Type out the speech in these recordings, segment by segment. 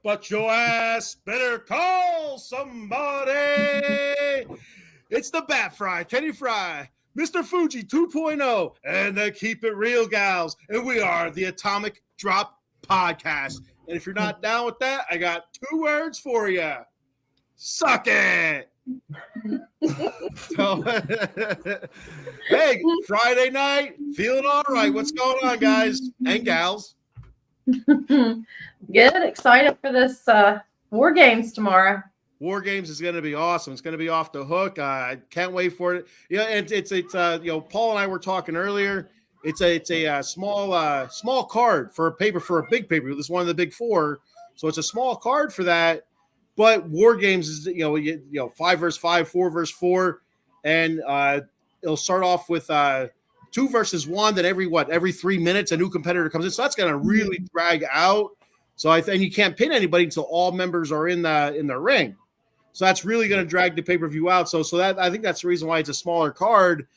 but your ass better call somebody. It's the Bat Frie, Kenny Fry, Mr. Fuji 2.0, and the Keep It Real gals. And we are the Atomic Drop Podcast. And if you're not down with that, I got 2 words for you. Suck it. So, hey, Friday night, feeling all right. What's going on, guys and gals? Good. Excited for this War Games tomorrow. War Games is going to be awesome. It's going to be off the hook. I can't wait for it. Yeah, and it's Paul and I were talking earlier. It's a small card for a paper for a big paper. This is one of the big 4, so it's a small card for that. But War Games is 5 versus 5, 4 versus 4, and it'll start off with 2 versus 1. Then every 3 minutes a new competitor comes in. So that's going to really drag out. So and you can't pin anybody until all members are in the ring. So that's really going to drag the pay-per-view out. So that I think that's the reason why it's a smaller card,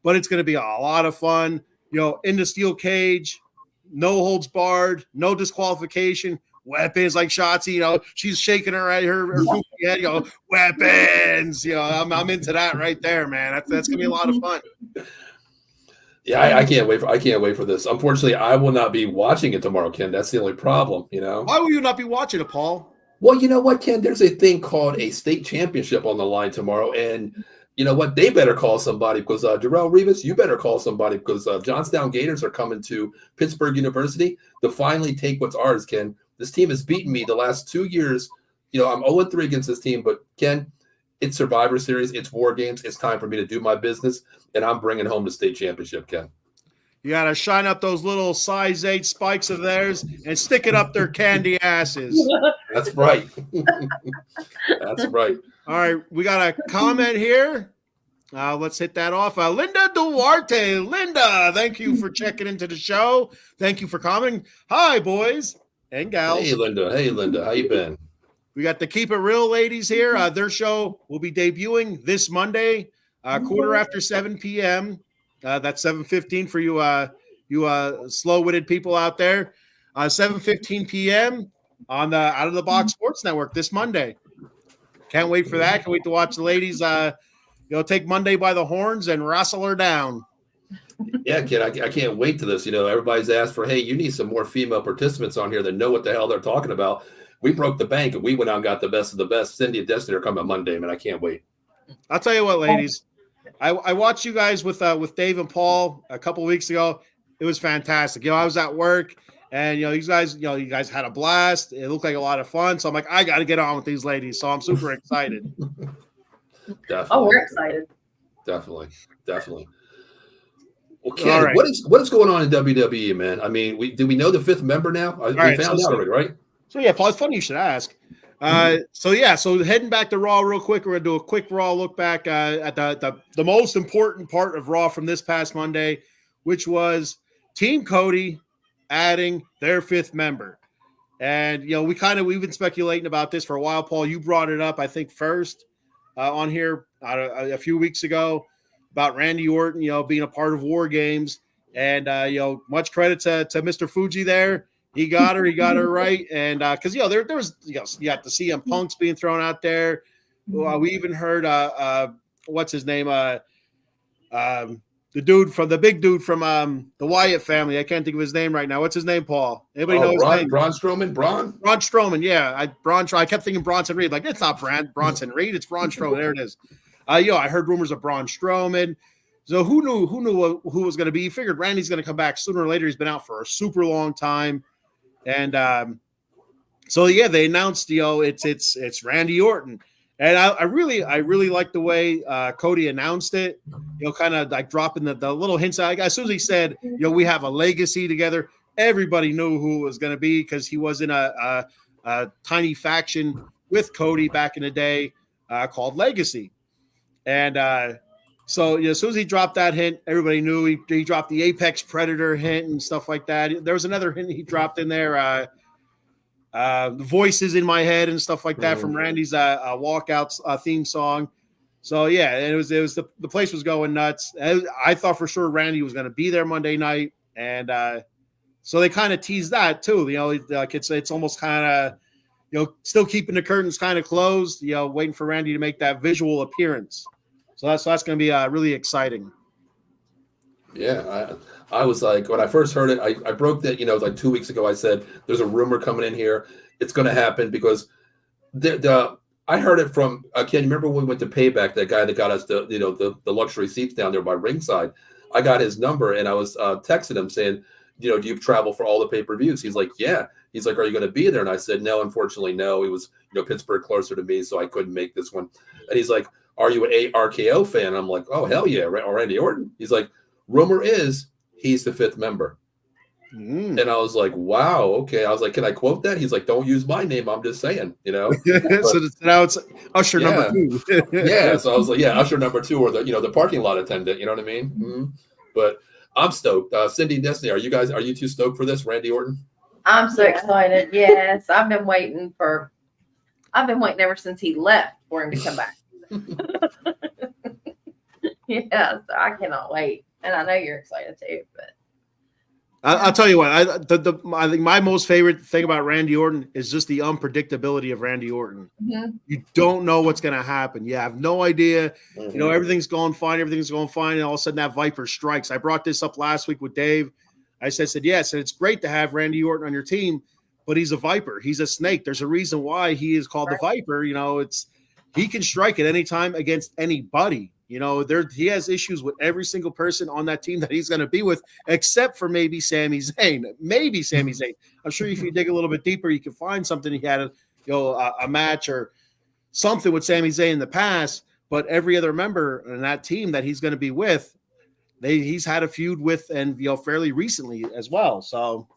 but it's going to be a lot of fun. In the steel cage, no holds barred, no disqualification, weapons like Shotzi. She's shaking her goofy head. Weapons. I'm into that right there, man. That's going to be a lot of fun. Yeah, I can't wait. I can't wait for this. Unfortunately, I will not be watching it tomorrow, Ken. That's the only problem. Why will you not be watching it, Paul? Well, you know what, Ken? There's a thing called a state championship on the line tomorrow, and you know what? They better call somebody because Darrell Rivas, you better call somebody because Johnstown Gators are coming to Pittsburgh University to finally take what's ours, Ken. This team has beaten me the last 2 years. I'm 0-3 against this team, but Ken, it's Survivor Series, it's War Games. It's time for me to do my business, and I'm bringing home the state championship, Ken. You got to shine up those little size 8 spikes of theirs and stick it up their candy asses. That's right. That's right. All right, we got a comment here. Let's hit that off. Linda Duarte. Linda, thank you for checking into the show. Thank you for commenting. Hi, boys and gals. Hey, Linda. How you been? We got the Keep It Real ladies here. Their show will be debuting this Monday, 7:15 p.m. That's 7:15 for you slow-witted people out there. 7:15 p.m. on the Out of the Box Sports Network this Monday. Can't wait for that. Can't wait to watch the ladies take Monday by the horns and wrestle her down. Yeah, kid, I can't wait to this. Everybody's asked for, hey, you need some more female participants on here that know what the hell they're talking about. We broke the bank and we went out and got the best of the best. Cindy and Destiny are coming Monday, man. I can't wait. I'll tell you what, ladies. I watched you guys with Dave and Paul a couple of weeks ago. It was fantastic. I was at work and you guys had a blast. It looked like a lot of fun. So I'm like, I got to get on with these ladies. So I'm super excited. Definitely. Oh, we're excited. Definitely. Well, Ken, right. What is going on in WWE, man? I mean, do we know the 5th member now? We found out already, right? So yeah, Paul, it's funny you should ask. So heading back to Raw real quick, we're gonna do a quick Raw look back at the most important part of Raw from this past Monday, which was Team Cody adding their 5th member. And we've been speculating about this for a while. Paul, you brought it up, I think, first on here a few weeks ago about Randy Orton, being a part of War Games, and much credit to Mr. Fuji there. He got her right, and because there was you got the CM Punks being thrown out there. We even heard what's his name, the big dude from the Wyatt family. I can't think of his name right now. What's his name, Paul? Anybody know his name? Braun Strowman. Braun Strowman. Yeah, I kept thinking Bronson Reed. Like it's not Bronson Reed. It's Braun Strowman. There it is. I heard rumors of Braun Strowman. So who knew who was going to be? You figured Randy's going to come back sooner or later. He's been out for a super long time. And they announced it's Randy Orton, and I really like the way Cody announced it. Kind of like dropping the little hints. As soon as he said, we have a legacy together, everybody knew who it was going to be because he was in a tiny faction with Cody back in the day called Legacy, and so as soon as he dropped that hint, everybody knew. He dropped the Apex Predator hint and stuff like that. There was another hint he dropped in there, the voices in my head and stuff like that from Randy's walkout theme song. So yeah, it was the place was going nuts. I thought for sure Randy was going to be there Monday night, and so they kind of teased that too. Like it's almost kind of still keeping the curtains kind of closed, waiting for Randy to make that visual appearance. So that's going to be really exciting. Yeah, I was like, when I first heard it, I broke that, like 2 weeks ago, I said, there's a rumor coming in here. It's going to happen because I heard it from, Ken, remember when we went to Payback, that guy that got us the luxury seats down there by ringside? I got his number and I was texting him saying, do you travel for all the pay-per-views? He's like, yeah. He's like, are you going to be there? And I said, no, unfortunately, no. It was, Pittsburgh closer to me, so I couldn't make this one. And he's like, are you an RKO fan? I'm like, oh, hell yeah. Or Randy Orton? He's like, rumor is he's the 5th member. And I was like, wow, okay. I was like, can I quote that? He's like, don't use my name. I'm just saying, But, so now it's Usher number 2. Yeah. So I was like, yeah, Usher number 2, or the parking lot attendant. You know what I mean? Mm-hmm. But I'm stoked. Cindy and Destiny, are you two stoked for this, Randy Orton? I'm so excited. Yes, I've been waiting ever since he left for him to come back. Yeah, so I cannot wait, and I know you're excited too. But I'll tell you what, I think my most favorite thing about Randy Orton is just the unpredictability of Randy Orton. Mm-hmm. You don't know what's going to happen. You have no idea. Mm-hmm. Everything's going fine. And all of a sudden that Viper strikes. I brought this up last week with Dave. I said, yes, and it's great to have Randy Orton on your team, but he's a Viper. He's a snake. There's a reason why he is called the Viper. He can strike at any time against anybody. He has issues with every single person on that team that he's going to be with, except for maybe Sami Zayn. Maybe Sami Zayn. I'm sure if you dig a little bit deeper, you can find something. He had a match or something with Sami Zayn in the past, but every other member in that team that he's going to be with, he's had a feud with, and fairly recently as well. So,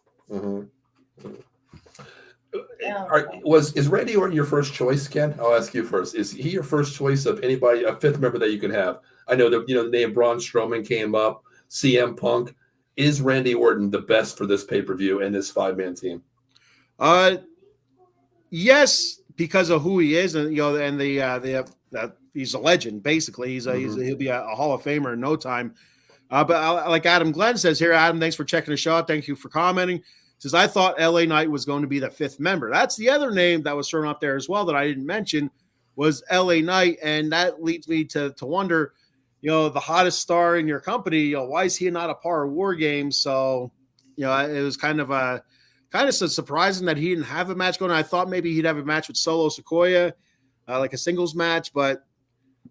is Randy Orton your first choice, Ken? I'll ask you first. Is he your first choice of anybody, a 5th member that you could have? I know that the name Braun Strowman came up, CM Punk. Is Randy Orton the best for this pay-per-view and this 5-man team? Yes, because of who he is, and he's a legend. Basically, he'll be a Hall of Famer in no time. But like Adam Glenn says here, Adam, thanks for checking the show. Thank you for commenting. Says, I thought LA Knight was going to be the 5th member. That's the other name that was thrown up there as well that I didn't mention was LA Knight. And that leads me to wonder, the hottest star in your company, why is he not a part of War Games? So, it was kind of surprising that he didn't have a match going on. I thought maybe he'd have a match with Solo Sikoa, like a singles match, but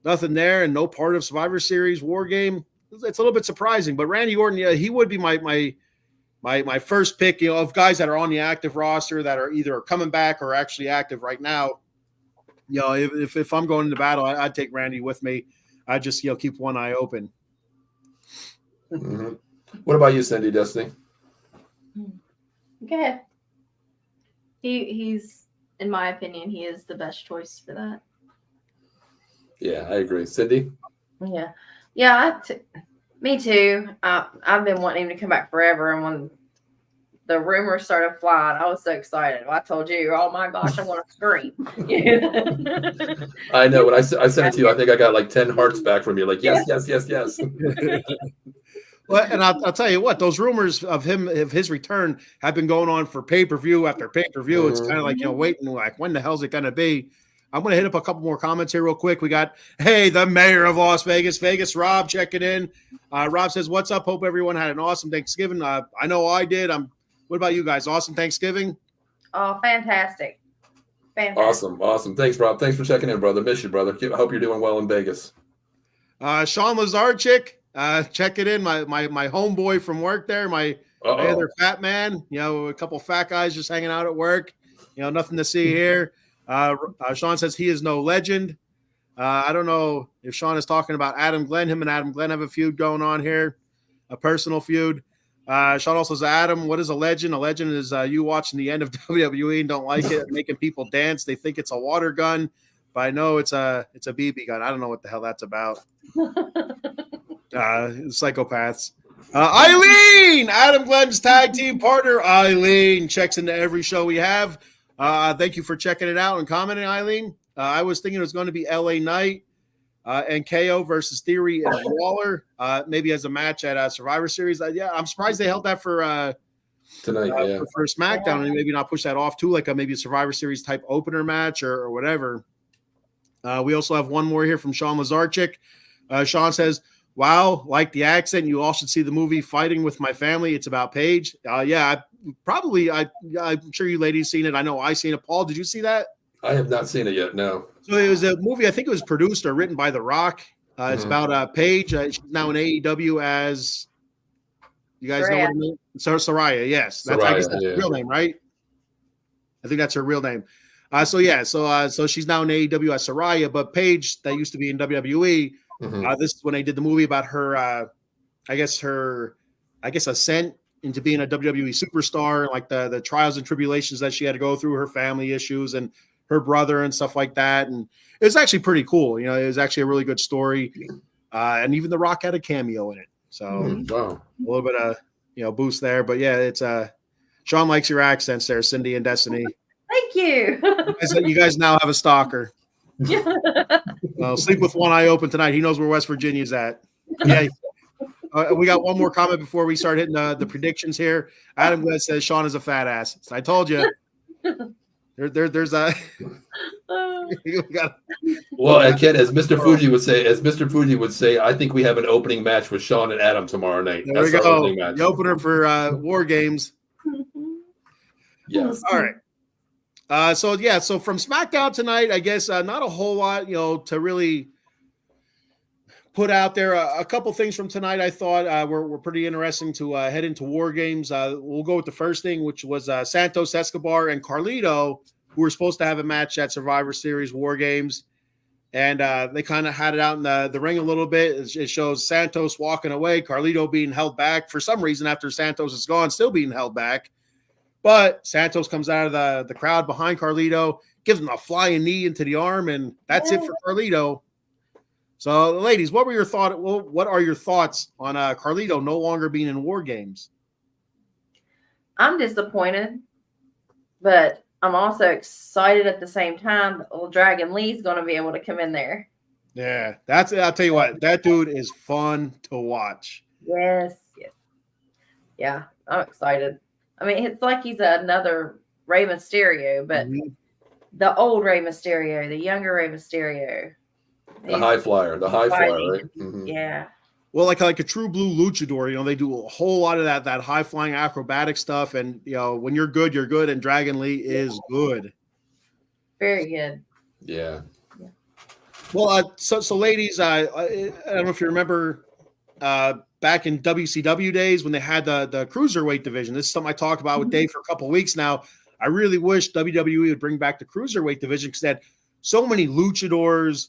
nothing there and no part of Survivor Series War Game. It's a little bit surprising, but Randy Orton, he would be my first pick, of guys that are on the active roster that are either coming back or actually active right now. If I'm going into battle, I'd take Randy with me. I just keep one eye open. Mm-hmm. What about you, Cindy, Destiny? Go ahead. He's, in my opinion, he is the best choice for that. Yeah, I agree. Cindy? Yeah, me too. I've been wanting him to come back forever, and when the rumors started flying, I was so excited. I told you, oh my gosh, I want to scream. I know. When I sent it to you, I think I got like 10 hearts back from you. Like, yes. Well, and I'll tell you what, those rumors of his return have been going on for pay-per-view after pay-per-view. It's kind of like, waiting, like, when the hell's it going to be? I'm going to hit up a couple more comments here real quick. We got, the mayor of Las Vegas, Rob, checking in. Rob says, what's up? Hope everyone had an awesome Thanksgiving. I know I did. What about you guys? Awesome Thanksgiving? Oh, fantastic. Awesome. Thanks, Rob. Thanks for checking in, brother. Miss you, brother. I hope you're doing well in Vegas. Sean Lazarchik, checking in. My homeboy from work there, my other fat man. A couple fat guys just hanging out at work. Nothing to see here. Sean says he is no legend. I don't know if Sean is talking about Adam Glenn. Him and Adam Glenn have a feud going on here, a personal feud. Sean also says, Adam, what is a legend? A legend is you watching the end of WWE and don't like it, making people dance. They think it's a water gun, but I know it's a BB gun. I don't know what the hell that's about. Psychopaths. Eileen, Adam Glenn's tag team partner. Eileen checks into every show we have. Thank you for checking it out and commenting, Eileen. I was thinking it was going to be LA Knight and KO versus Theory and Waller, maybe as a match at Survivor Series. I'm surprised they held that for tonight. Yeah. For SmackDown, and maybe not push that off too, like maybe a Survivor Series type opener match or whatever. We also have one more here from Sean Lazarchik. Sean says, "Wow, like the accent. You all should see the movie Fighting with My Family. It's about Paige." Yeah, I'm sure you ladies seen it. I know I seen it. Paul, did you see that? I have not seen it yet. No. So it was a movie. I think it was produced or written by The Rock. It's about Paige. She's now in AEW as. You guys know what her name? Saraya. Yes, that's I guess that's her real name, right? I think that's her real name. So she's now in AEW as Saraya, but Paige, that used to be in WWE. This is when they did the movie about her, I guess ascent into being a WWE superstar, like the trials and tribulations that she had to go through, her family issues and her brother and stuff like that. And it was actually pretty cool. You know, it was actually a really good story. And even The Rock had a cameo in it. So a little bit of, boost there. But yeah, it's Sean likes your accents there, Cindy and Destiny. Thank you. You guys now have a stalker. Sleep with one eye open tonight. He knows where West Virginia's at. Yeah. We got one more comment before we start hitting the predictions here. Adam West says Sean is a fat ass. So I told you. There's a. Well, and Ken, as Mr. Fuji would say, I think we have an opening match with Sean and Adam tomorrow night. There we go. The opener for War Games. Yes. All right. So from SmackDown tonight, I guess not a whole lot, to really put out there. A couple things from tonight I thought were pretty interesting to head into War Games. We'll go with the first thing, which was Santos Escobar and Carlito, who were supposed to have a match at Survivor Series War Games. And they kind of had it out in the ring a little bit. It shows Santos walking away, Carlito being held back for some reason after Santos is gone, still being held back. But Santos comes out of the crowd behind Carlito, gives him a flying knee into the arm, and that's it for Carlito. So, ladies, what are your thoughts on Carlito no longer being in War Games? I'm disappointed, but I'm also excited at the same time that old Dragon Lee's going to be able to come in there. Yeah, I'll tell you what, that dude is fun to watch. Yes. Yeah, I'm excited. I mean, it's like he's another Rey Mysterio, but the old Rey Mysterio, the younger Rey Mysterio. The high flyer, right? Yeah. Well, like a true blue luchador, they do a whole lot of that high flying acrobatic stuff. And, when you're good, you're good. And Dragon Lee is good. Very good. Yeah. Well, so ladies, I don't know if you remember back in WCW days when they had the cruiserweight division. This is something I talked about with Dave for a couple of weeks now. I really wish WWE would bring back the cruiserweight division because they had so many luchadors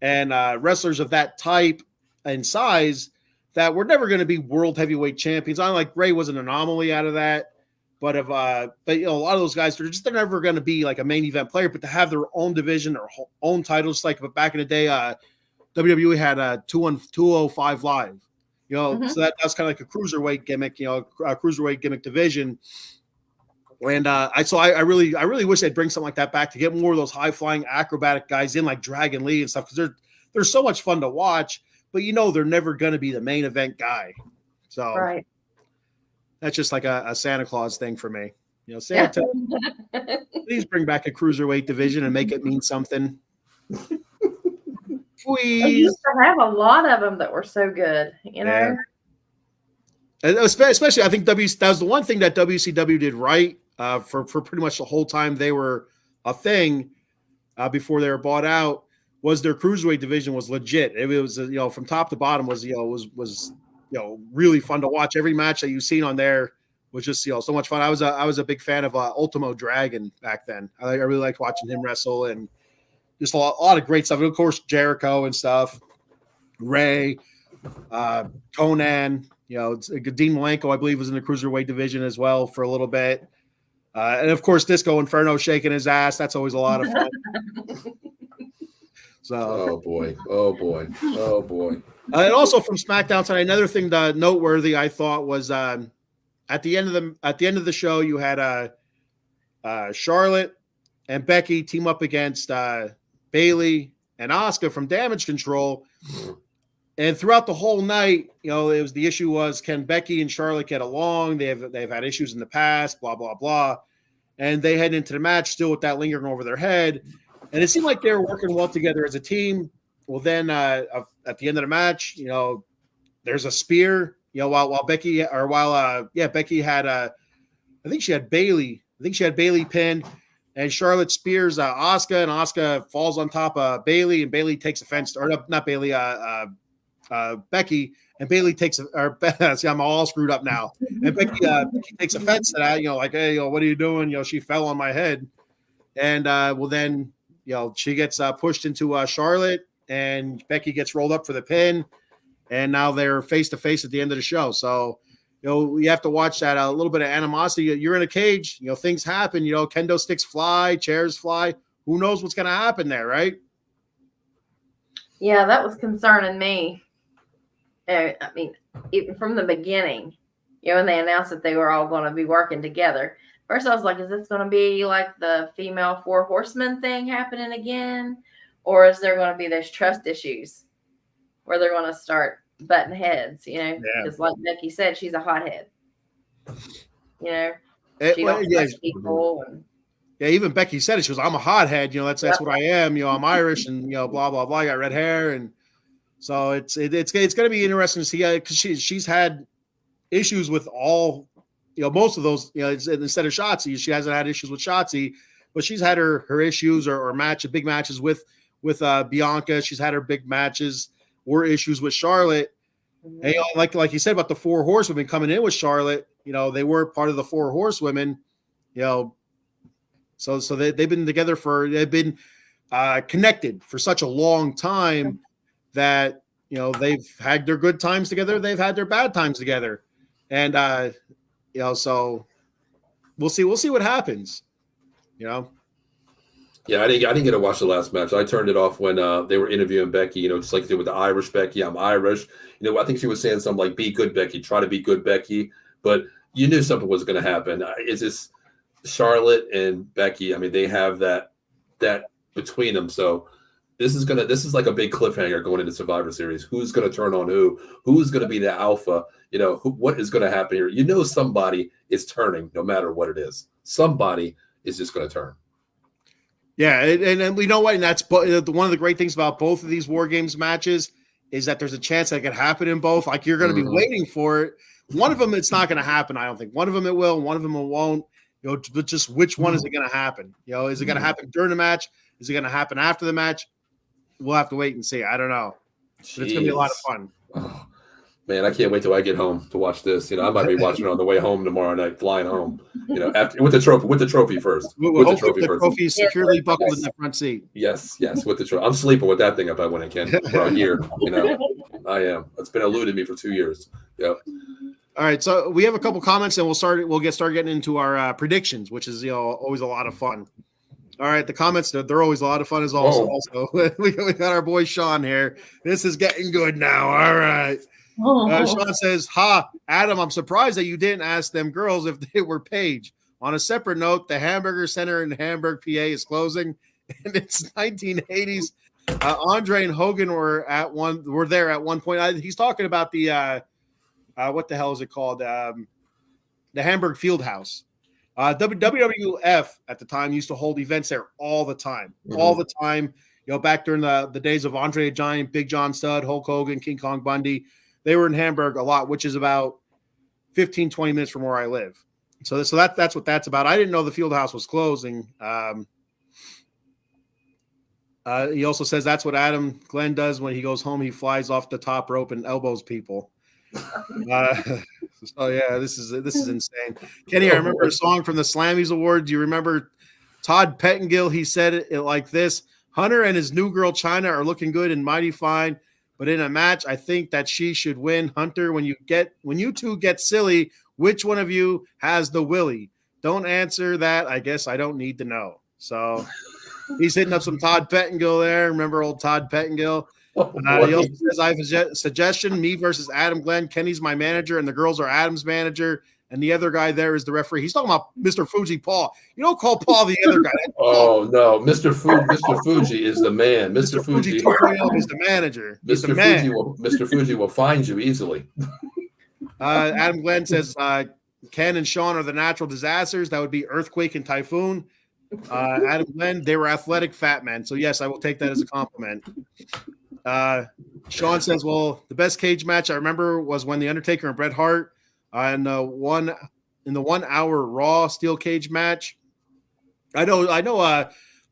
and wrestlers of that type and size that we're never going to be world heavyweight champions. I like Ray was an anomaly out of that, but a lot of those guys they're never going to be like a main event player. But to have their own division or own titles, like back in the day, WWE had a 205 Live. So that's kind of like a cruiserweight gimmick, a cruiserweight gimmick division. And I really wish they'd bring something like that back to get more of those high flying acrobatic guys in, like Dragon Lee and stuff, because they're so much fun to watch. But they're never going to be the main event guy. So that's just like a Santa Claus thing for me. Santa, please bring back a cruiserweight division and make it mean something. Please. We used to have a lot of them that were so good, Yeah. And especially, I think that was the one thing that WCW did right for pretty much the whole time they were a thing before they were bought out. Was their cruiserweight division was legit. It was from top to bottom was really fun to watch. Every match that you've seen on there was just so much fun. I was a big fan of Ultimo Dragon back then. I really liked watching him wrestle and just a lot of great stuff. And of course, Jericho and stuff. Ray, Conan. Dean Malenko, I believe, was in the cruiserweight division as well for a little bit. And of course, Disco Inferno shaking his ass. That's always a lot of fun. Oh boy. And also from SmackDown tonight, another thing noteworthy I thought was at the end of the show, you had Charlotte and Becky team up against Bayley and Asuka from Damage Control. And throughout the whole night, it was the issue was, can Becky and Charlotte get along? They've had issues in the past, blah, blah, blah. And they head into the match still with that lingering over their head. And it seemed like they were working well together as a team. Well, then at the end of the match, there's a spear, while Becky Becky had I think she had Bailey pinned, and Charlotte spears Asuka, and Asuka falls on top of Bailey, and Bailey takes offense, or not Bailey, Becky, and Bailey takes, see, I'm all screwed up now. And Becky takes offense to that, like, hey, what are you doing? She fell on my head. And then, she gets pushed into Charlotte, and Becky gets rolled up for the pin. And now they're face to face at the end of the show. So, you have to watch that a little bit of animosity. You're in a cage, things happen, kendo sticks fly, chairs fly. Who knows what's going to happen there, right? Yeah, that was concerning me. I mean, even from the beginning, when they announced that they were all going to be working together. First, I was like, is this going to be like the female 4 horsemen thing happening again? Or is there going to be those trust issues where they're going to start butting heads, because like Becky said, she's a hothead. She don't trust people. And even Becky said it. She goes, I'm a hothead. That's what I am. I'm Irish, and blah blah blah. I got red hair, and so it's going to be interesting to see, because she's had issues with all, most of those. Instead of Shotzi, she hasn't had issues with Shotzi, but she's had her issues or big matches with Bianca. She's had her big matches or issues with Charlotte. And, like you said about the 4 horsewomen coming in with Charlotte, they were part of the 4 horsewomen, so they've been together they've been connected for such a long time that, they've had their good times together. They've had their bad times together. And, so we'll see what happens, Yeah, I didn't get to watch the last match. I turned it off when they were interviewing Becky, just like they did with the Irish Becky. I'm Irish. I think she was saying something like, be good, Becky, try to be good, Becky. But you knew something was going to happen. It's just Charlotte and Becky. I mean, they have that between them. So this is like a big cliffhanger going into Survivor Series. Who's going to turn on who? Who's going to be the alpha? What is going to happen here? Somebody is turning no matter what it is. Somebody is just going to turn. Yeah, and we know what, and that's one of the great things about both of these War Games matches is that there's a chance that it could happen in both. Like, you're going to be waiting for it. One of them, it's not going to happen, I don't think. One of them it will, one of them it won't. But just which one is it going to happen? Is it going to happen during the match? Is it going to happen after the match? We'll have to wait and see. I don't know. But it's going to be a lot of fun. Oh, man, I can't wait till I get home to watch this. I might be watching it on the way home tomorrow night, flying home. After with the trophy first. With the trophy is securely buckled in the front seat. Yes, with the trophy. I'm sleeping with that thing if I win again for a year. I am. It's been eluding me for 2 years. Yep. All right, so we have a couple comments, and we'll start getting into our predictions, which is always a lot of fun. All right, the comments, they're always a lot of fun as also. We got our boy Sean here. This is getting good now. All right. Sean says, Adam, I'm surprised that you didn't ask them girls if they were Paige. On a separate note, the Hamburger Center in Hamburg, PA is closing, and it's 1980s. Andre and Hogan were there at one point. He's talking about the what the hell is it called? The Hamburg Fieldhouse. WWF at the time used to hold events there all the time. Back during the days of Andre the Giant, Big John Studd, Hulk Hogan, King Kong Bundy. They were in Hamburg a lot, which is about 15, 20 minutes from where I live. So that's what that's about. I didn't know the Fieldhouse was closing. He also says that's what Adam Glenn does when he goes home. He flies off the top rope and elbows people. So yeah, this is insane. Kenny, I remember a song from the Slammies Award. Do you remember Todd Pettengill? He said it like this: Hunter and his new girl China are looking good and mighty fine, but in a match, I think that she should win. Hunter, when you two get silly, which one of you has the willy? Don't answer that. I guess I don't need to know. So he's hitting up some Todd Pettengill there. Remember old Todd Pettengill? He also says, I have a suggestion, me versus Adam Glenn. Kenny's my manager, and the girls are Adam's manager. and the other guy there is the referee. He's talking about Mr. Fuji Paul. You don't call Paul the other guy. Oh no, Mr. Fuji is the man. Mr. Fuji 2.0 is the manager. He's Mr. the man. Mr. Fuji will find you easily. Adam Glenn says Ken and Sean are the natural disasters. That would be earthquake and typhoon. Adam Glenn, they were athletic fat men. So yes, I will take that as a compliment. Sean says, well, the best cage match I remember was when the Undertaker and Bret Hart in the 1 hour Raw steel cage match. I know.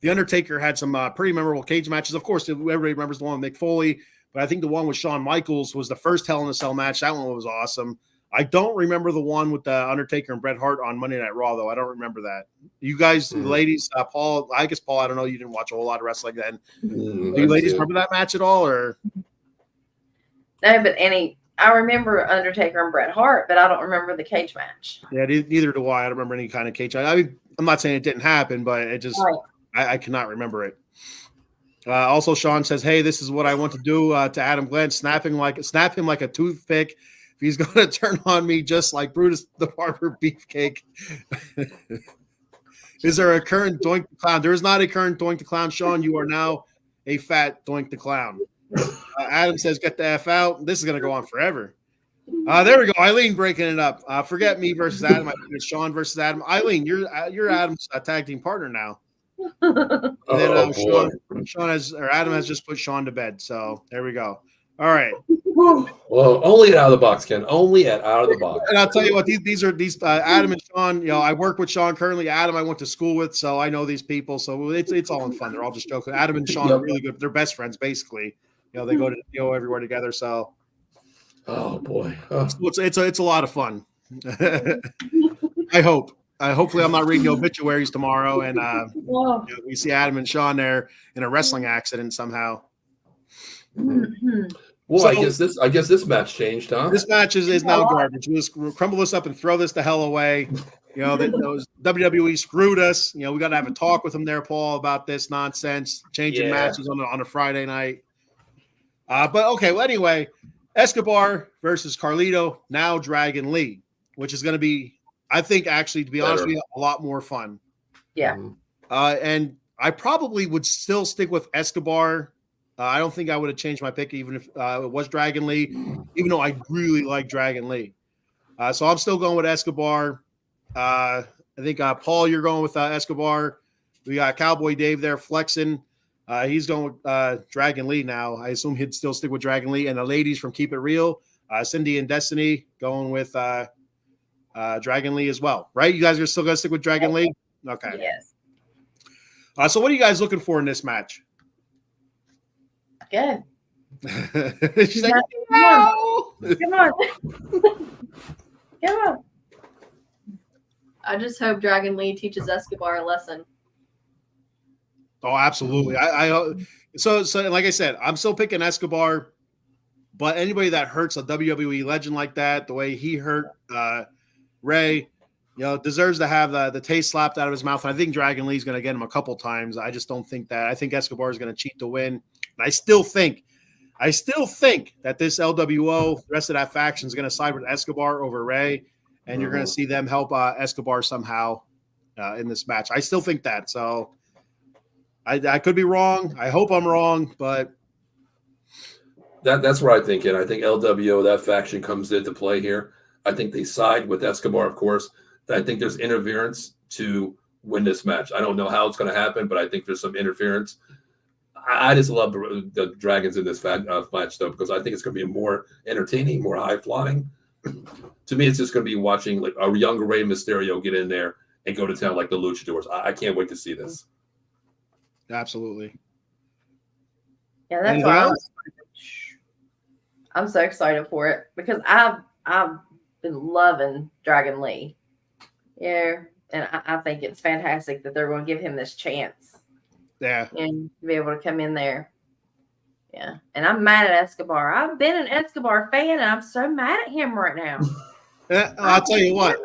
The Undertaker had some pretty memorable cage matches. Of course, everybody remembers the one with Mick Foley, but I think the one with Shawn Michaels was the first Hell in a Cell match. That one was awesome. I don't remember the one with the Undertaker and Bret Hart on Monday Night Raw, though. I don't remember that. You guys, ladies, Paul, I guess Paul, I don't know. You didn't watch a whole lot of wrestling then. Do you ladies remember that match at all, or? No, but I remember Undertaker and Bret Hart, but I don't remember the cage match. Yeah, neither do I. I don't remember any kind of cage match. I mean, I'm not saying it didn't happen, but it just I cannot remember it. Also, Sean says, "Hey, this is what I want to do to Adam Glenn: snap him like a toothpick. If he's going to turn on me, just like Brutus the Barber Beefcake." Is there a current Doink the Clown? There is not a current Doink the Clown, Sean. You are now a fat Doink the Clown. Adam says, "Get the F out." This is going to go on forever. There we go. Eileen breaking it up. Forget me versus Adam. I think it's Sean versus Adam. Eileen, you're Adam's tag team partner now. And then Adam has just put Sean to bed. So there we go. All right. Well, only at Out of the Box, Ken. Only at Out of the Box. And I'll tell you what, these are Adam and Sean. You know, I work with Sean currently. Adam, I went to school with, so I know these people. So it's all in fun. They're all just joking. Adam and Sean are really good. They're best friends, basically. You know, they go everywhere together. So, oh boy, it's a lot of fun. I hope. Hopefully, I'm not reading obituaries tomorrow, and we see Adam and Sean there in a wrestling accident somehow. Well, so, I guess this match changed, huh? This match is now garbage. We just crumble this up and throw this the hell away. You know, those WWE screwed us. You know, we got to have a talk with them there, Paul, about this nonsense, changing matches on a Friday night. But okay, well, anyway, Escobar versus Carlito, now Dragon Lee, which is going to be, I think, actually, to be honest with you, a lot more fun. Yeah. And I probably would still stick with Escobar. I don't think I would have changed my pick even if it was Dragon Lee, even though I really like Dragon Lee. So I'm still going with Escobar. I think, Paul, you're going with Escobar. We got Cowboy Dave there flexing. He's going with Dragon Lee now. I assume he'd still stick with Dragon Lee. And the ladies from Keep It Real, Cindy and Destiny, going with Dragon Lee as well. Right? You guys are still going to stick with Dragon Lee? Okay. Yes. So what are you guys looking for in this match? Good. She's like, Come on. I just hope Dragon Lee teaches Escobar a lesson. Oh, absolutely. So like I said, I'm still picking Escobar, but anybody that hurts a WWE legend like that, the way he hurt Ray, deserves to have the taste slapped out of his mouth. And I think Dragon Lee's going to get him a couple times. I just don't think that. I think Escobar is going to cheat to win. And I still think that this LWO, the rest of that faction, is going to side with Escobar over Ray, and you're going to see them help Escobar somehow in this match. I still think that. So I could be wrong. I hope I'm wrong, but that's what I think. And I think LWO, that faction, comes into play here. I think they side with Escobar, of course. I think there's interference to win this match. I don't know how it's going to happen, but I think there's some interference. I just love the Dragons in this match, though, because I think it's going to be more entertaining, more high-flying. To me, it's just going to be watching like a younger Rey Mysterio get in there and go to town like the Luchadors. I can't wait to see this. Absolutely. Yeah, that's why I'm so excited for it, because I've been loving Dragon Lee. Yeah, and I think it's fantastic that they're going to give him this chance. Yeah. And be able to come in there. Yeah. And I'm mad at Escobar. I've been an Escobar fan, and I'm so mad at him right now. I'll tell you what.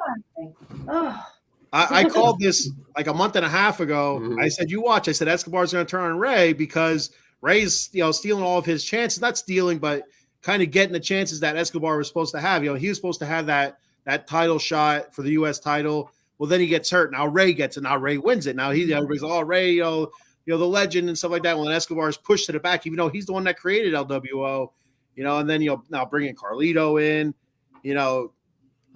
Oh. I called this like a month and a half ago. I said, you watch. I said, Escobar's going to turn on Ray because Ray's, stealing all of his chances. Not stealing, but kind of getting the chances that Escobar was supposed to have. He was supposed to have that that title shot for the U.S. title. Well, then he gets hurt. Now Ray gets it. Now Ray wins it. Now everybody's like, oh, Ray, the legend and stuff like that. Well, then Escobar is pushed to the back, even though he's the one that created LWO, and then now bringing Carlito in,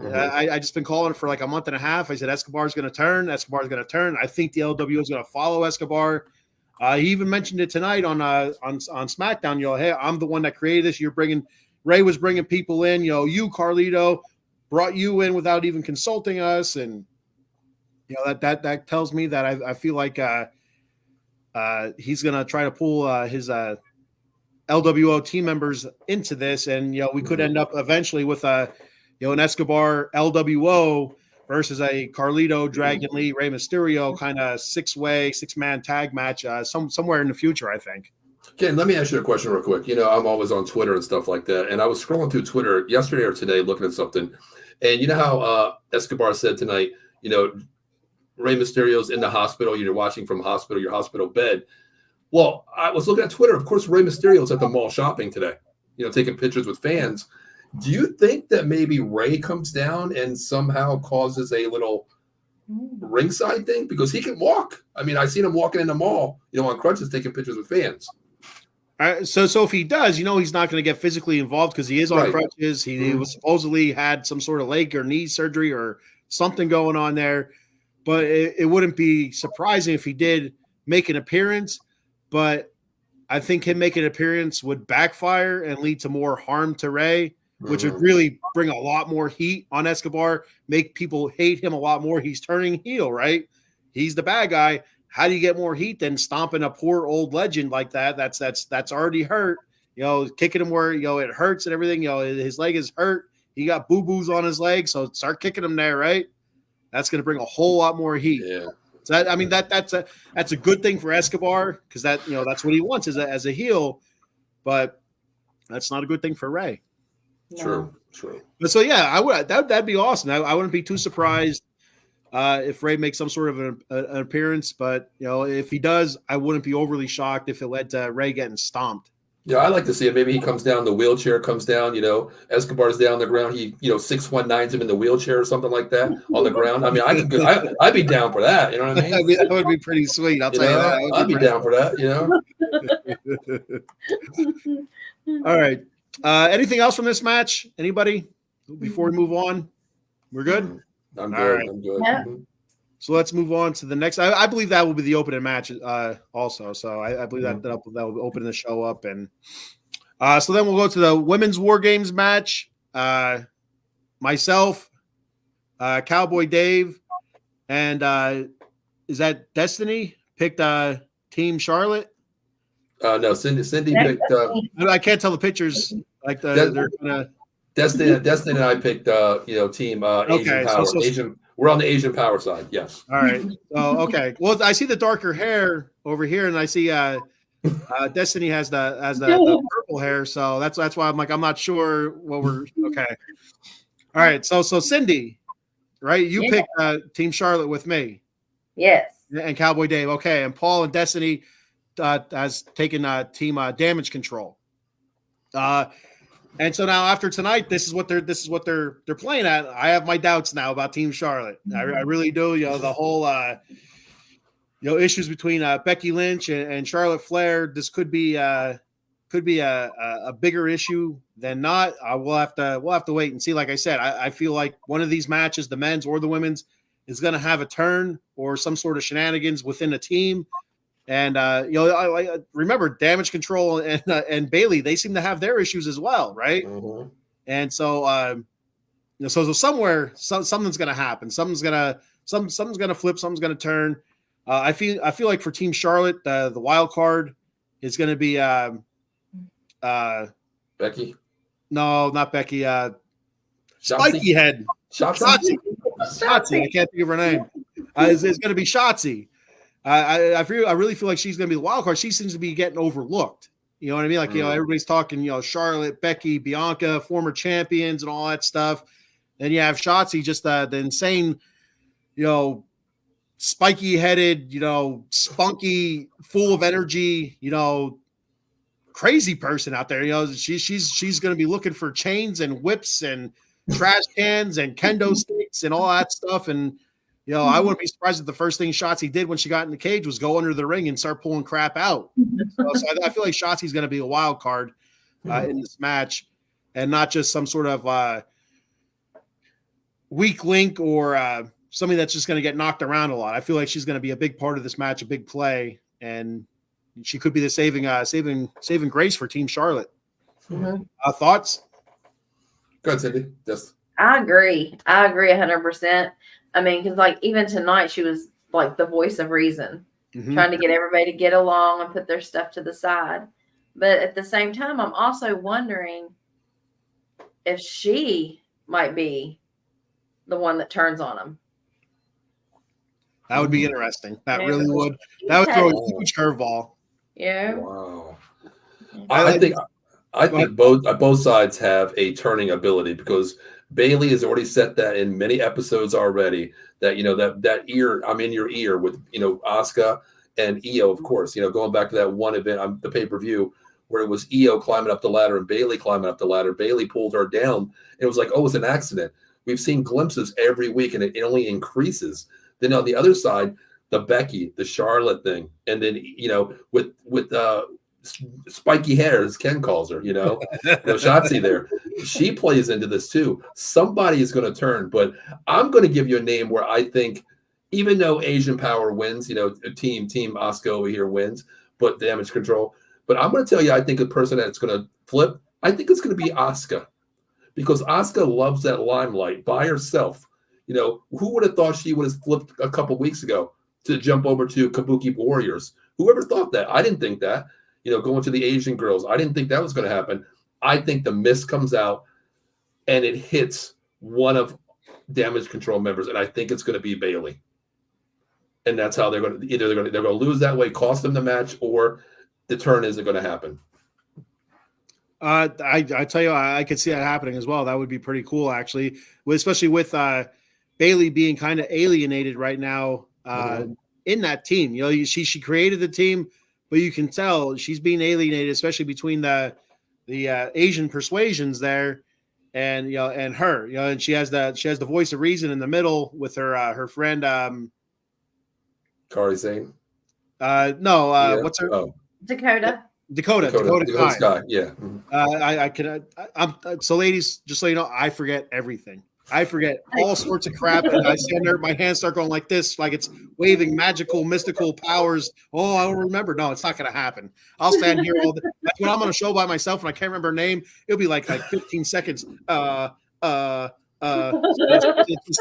I just been calling it for like a month and a half. I said Escobar's going to turn. I think the LWO is going to follow Escobar. He even mentioned it tonight on SmackDown. Hey, I'm the one that created this. Ray was bringing people in. You Carlito brought you in without even consulting us, and that tells me that I feel like he's going to try to pull his LWO team members into this, and we could end up eventually with an Escobar LWO versus a Carlito, Dragon Lee, Rey Mysterio kind of six-man tag match somewhere in the future, I think. Ken, let me ask you a question real quick. I'm always on Twitter and stuff like that, and I was scrolling through Twitter yesterday or today looking at something, and you know how Escobar said tonight, Rey Mysterio's in the hospital, you're watching from your hospital bed. Well, I was looking at Twitter. Of course, Rey Mysterio's at the mall shopping today, taking pictures with fans. Do you think that maybe Ray comes down and somehow causes a little ringside thing? Because he can walk. I mean, I seen him walking in the mall, on crutches, taking pictures with fans. So if he does, he's not going to get physically involved because he is on crutches. He was supposedly had some sort of leg or knee surgery or something going on there. But it wouldn't be surprising if he did make an appearance. But I think him making an appearance would backfire and lead to more harm to Ray, which would really bring a lot more heat on Escobar, make people hate him a lot more. He's turning heel, right? He's the bad guy. How do you get more heat than stomping a poor old legend like that? That's already hurt. Kicking him where it hurts and everything. His leg is hurt. He got boo-boos on his leg, so start kicking him there, right? That's going to bring a whole lot more heat. Yeah. So that's a good thing for Escobar because that's what he wants as a heel, but that's not a good thing for Ray. True. But so I would that'd be awesome. I wouldn't be too surprised if Ray makes some sort of an appearance. But if he does, I wouldn't be overly shocked if it led to Ray getting stomped. Yeah, I like to see it. Maybe he comes down, the wheelchair comes down. Escobar's down the ground. He 619s him in the wheelchair or something like that on the ground. I mean, I'd be down for that. You know what I mean? That would be pretty sweet. I'll tell you that. I'd be down for that. All right. Anything else from this match? Anybody? Before we move on, we're good. I'm good. Right. I'm good. Yeah. So let's move on to the next. I believe that will be the opening match also. So I believe that will open the show up. And so then we'll go to the women's War Games match. Myself, Cowboy Dave, and is that Destiny picked Team Charlotte? No, Cindy picked. I can't tell the pictures. Like they're gonna. Destiny and I picked team Asian Power. We're on the Asian Power side. Yes. All right. Oh, okay. Well, I see the darker hair over here, and I see Destiny has the purple hair. So that's why I'm not sure what we're okay. All right. So Cindy, right? You picked Team Charlotte with me. Yes. And Cowboy Dave. Okay. And Paul and Destiny has taken Team Damage Control. And so now after tonight, this is what they're playing at. I have my doubts now about Team Charlotte. I really do. The whole issues between Becky Lynch and Charlotte Flair. This could be a bigger issue than not. We'll have to wait and see. Like I said, I feel like one of these matches, the men's or the women's, is going to have a turn or some sort of shenanigans within a team. And I remember Damage Control and Bailey, they seem to have their issues as well, right? Mm-hmm. And so so somewhere something's going to happen. Something's going to flip. Something's going to turn. I feel like for Team Charlotte, the wild card is going to be Becky. No, not Becky. Spiky Head. Shotzi. I can't think of her name. It's going to be Shotzi. I really feel like she's going to be the wild card. She seems to be getting overlooked. You know what I mean? Like, everybody's talking, Charlotte, Becky, Bianca, former champions and all that stuff. Then you have Shotzi, just the insane, spiky headed, spunky, full of energy, crazy person out there. She's going to be looking for chains and whips and trash cans and kendo sticks and all that stuff. And I wouldn't be surprised if the first thing Shotzi did when she got in the cage was go under the ring and start pulling crap out. So I feel like Shotzi's going to be a wild card in this match, and not just some sort of weak link or somebody that's just going to get knocked around a lot. I feel like she's going to be a big part of this match, a big play, and she could be the saving grace for Team Charlotte. Thoughts? Go ahead, Cindy. Yes. I agree 100%. I mean, because like even tonight, she was like the voice of reason, trying to get everybody to get along and put their stuff to the side. But at the same time, I'm also wondering if she might be the one that turns on them. That would be interesting. That really would. That would throw a huge curveball. Yeah. Wow. I think both sides have a turning ability, because Bailey has already set that in many episodes already, that that ear, I'm in your ear with Asuka and Io, of course, going back to that one event, the pay-per-view, where it was Io climbing up the ladder and Bailey climbing up the ladder. Bailey pulled her down. It was like, oh, it's an accident. We've seen glimpses every week, and it only increases. Then on the other side, the Becky, the Charlotte thing, and then with spiky hair, as Ken calls her, Shotzi there. She plays into this too. Somebody is going to turn, but I'm going to give you a name where I think, even though Asian Power wins, Team Asuka over here wins, but Damage Control. But I'm going to tell you, I think a person that's going to flip, I think it's going to be Asuka, because Asuka loves that limelight by herself. Who would have thought she would have flipped a couple weeks ago to jump over to Kabuki Warriors? Whoever thought that? I didn't think that. Going to the Asian girls. I didn't think that was going to happen. I think the mist comes out and it hits one of Damage Control members, and I think it's going to be Bailey. And that's how they're going to they're going to lose that way, cost them the match, or the turn isn't going to happen. I tell you, I could see that happening as well. That would be pretty cool, actually, especially with Bailey being kind of alienated right now in that team. She created the team, but you can tell she's being alienated, especially between the Asian persuasions there, and and her, and she has the voice of reason in the middle with her friend Kari Sane. What's her? Oh. Dakota Sky. Yeah. So ladies, just so you know, I forget everything. I forget all sorts of crap, and I stand there, my hands start going like this, like it's waving magical, mystical powers. Oh, I don't remember. No, it's not going to happen. I'll stand here all day. That's when I'm on a show by myself and I can't remember her name. It'll be like 15 seconds. This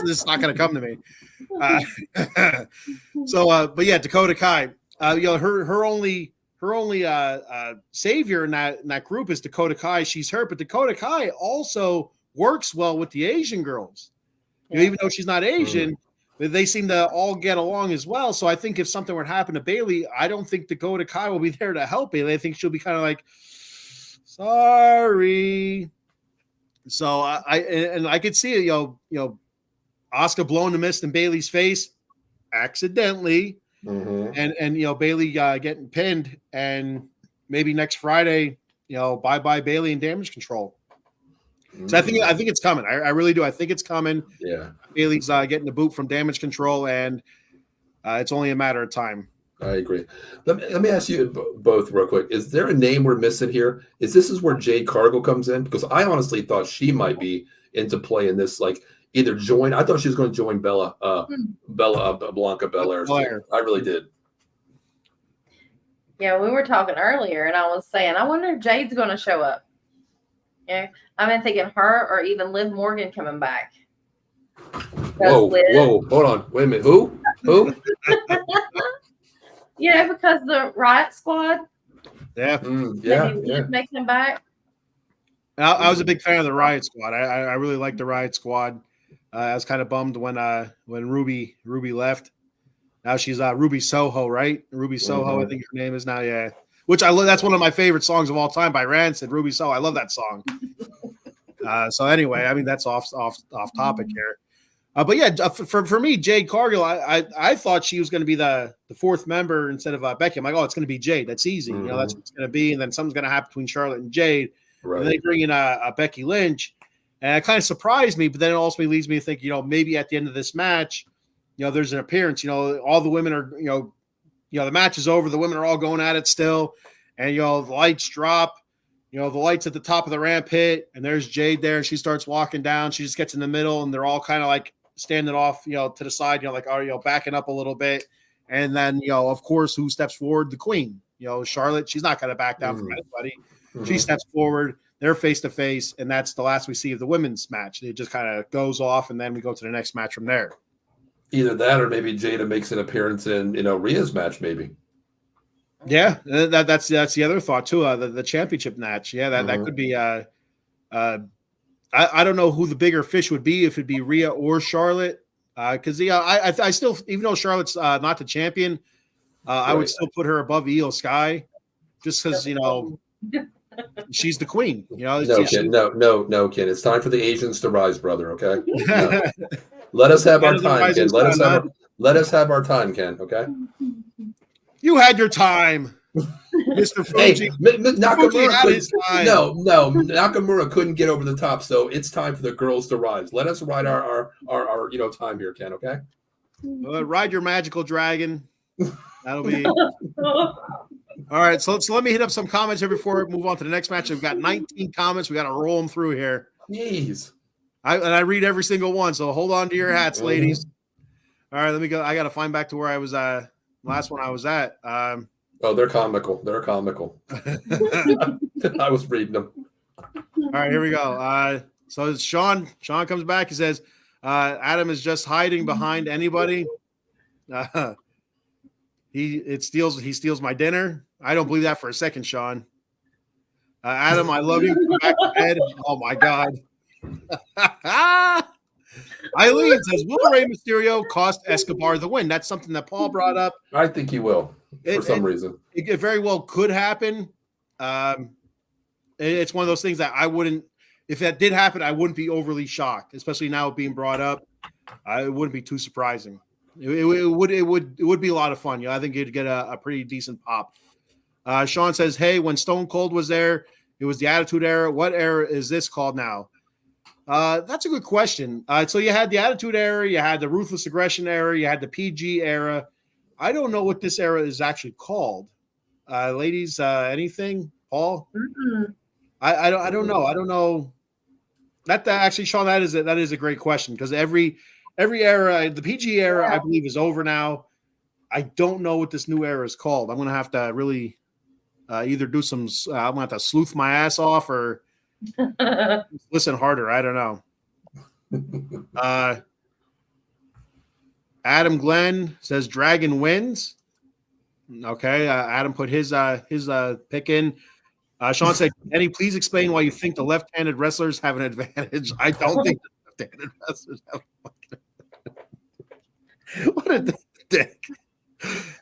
is not going to come to me. But yeah, Dakota Kai. Her only savior in that group is Dakota Kai. She's hurt, but Dakota Kai also works well with the Asian girls. Even though she's not Asian, they seem to all get along as well. So I think if something were to happen to Bailey, I don't think Dakota Kai will be there to help Bailey. I think she'll be kind of like, sorry. So I could see it, Asuka blowing the mist in Bailey's face accidentally. And Bailey getting pinned, and maybe next Friday, bye Bailey and Damage Control. So I think it's coming. I really do. I think it's coming. Yeah, Bailey's getting the boot from Damage Control, and it's only a matter of time. I agree. Let me ask you both real quick. Is there a name we're missing here? This is where Jade Cargill comes in? Because I honestly thought she might be into play in this, like either join. I thought she was going to join Blanca Belair. I really did. Yeah, we were talking earlier, and I was saying, I wonder if Jade's going to show up. Yeah, I've been thinking her or even Liv Morgan coming back. Whoa, hold on, wait a minute. Who? Because the Riot Squad. Yeah, Liv makes them back. I was a big fan of the Riot Squad. I really liked the Riot Squad. I was kind of bummed when Ruby left. Now she's Ruby Soho, right? Ruby Soho, I think her name is now. Yeah, which I love. That's one of my favorite songs of all time by Rancid. Ruby Soho. I love that song. So anyway, I mean that's off topic here. But yeah, for me, Jade Cargill, I thought she was going to be the fourth member instead of Becky. I'm like, oh, it's going to be Jade. That's easy. That's what it's going to be. And then something's going to happen between Charlotte and Jade. Right. And they bring in Becky Lynch. And it kind of surprised me, but then it also leads me to think, maybe at the end of this match, there's an appearance, all the women are, the match is over. The women are all going at it still. And, the lights drop, the lights at the top of the ramp hit, and there's Jade there, and she starts walking down. She just gets in the middle, and they're all kind of like standing off, to the side, backing up a little bit. And then, of course, who steps forward? The queen, Charlotte. She's not going to back down from anybody. She steps forward. They're face to face, and that's the last we see of the women's match. It just kind of goes off, and then we go to the next match from there. Either that, or maybe Jada makes an appearance in Rhea's match, maybe. Yeah, that's the other thought too. The championship match. Yeah, that could be. I don't know who the bigger fish would be, if it'd be Rhea or Charlotte. Because I still, even though Charlotte's not the champion, I would still put her above Io Sky, just because she's the queen. No, Ken. It's time for the Asians to rise, brother. Okay. No. Let us have our time, Ken. Let us have our time, Ken. Okay. You had your time, Mr. Fuji. Hey, Nakamura couldn't get over the top, so it's time for the girls to rise. Let us ride our time here, Ken. Okay. Ride your magical dragon. That'll be. All right, so let me hit up some comments here before we move on to the next match. We've got 19 comments. We got to roll them through here. Jeez. I read every single one, so hold on to your hats, ladies. All right, let me go. I got to find back to where I was. Last one I was at. They're comical. I was reading them. All right, here we go. So it's Sean. Sean comes back. He says, Adam is just hiding behind anybody. He steals my dinner. I don't believe that for a second, Sean. Adam, I love you. Come back to bed. Oh my God. Eileen says, will Rey Mysterio cost Escobar the win? That's something that Paul brought up. I think he will, for some reason. It very well could happen. It's one of those things that I wouldn't, if that did happen, I wouldn't be overly shocked, especially now being brought up. It wouldn't be too surprising. It would be a lot of fun. I think you'd get a pretty decent pop. Sean says, hey, when Stone Cold was there, it was the Attitude Era. What era is this called now? That's a good question. So you had the Attitude Era, you had the Ruthless Aggression Era, you had the PG Era. I don't know what this era is actually called. Ladies, anything? Paul? Mm-hmm. I don't know. I don't know. That actually, Sean, that is a great question, because every era, the PG era, I believe, is over now. I don't know what this new era is called. I'm gonna have to really either do some. I'm gonna have to sleuth my ass off or listen harder. I don't know. Adam Glenn says Dragon wins. Okay, Adam put his pick in. Sean said, Eddie, please explain why you think the left-handed wrestlers have an advantage. I don't think the left-handed wrestlers have what a dick.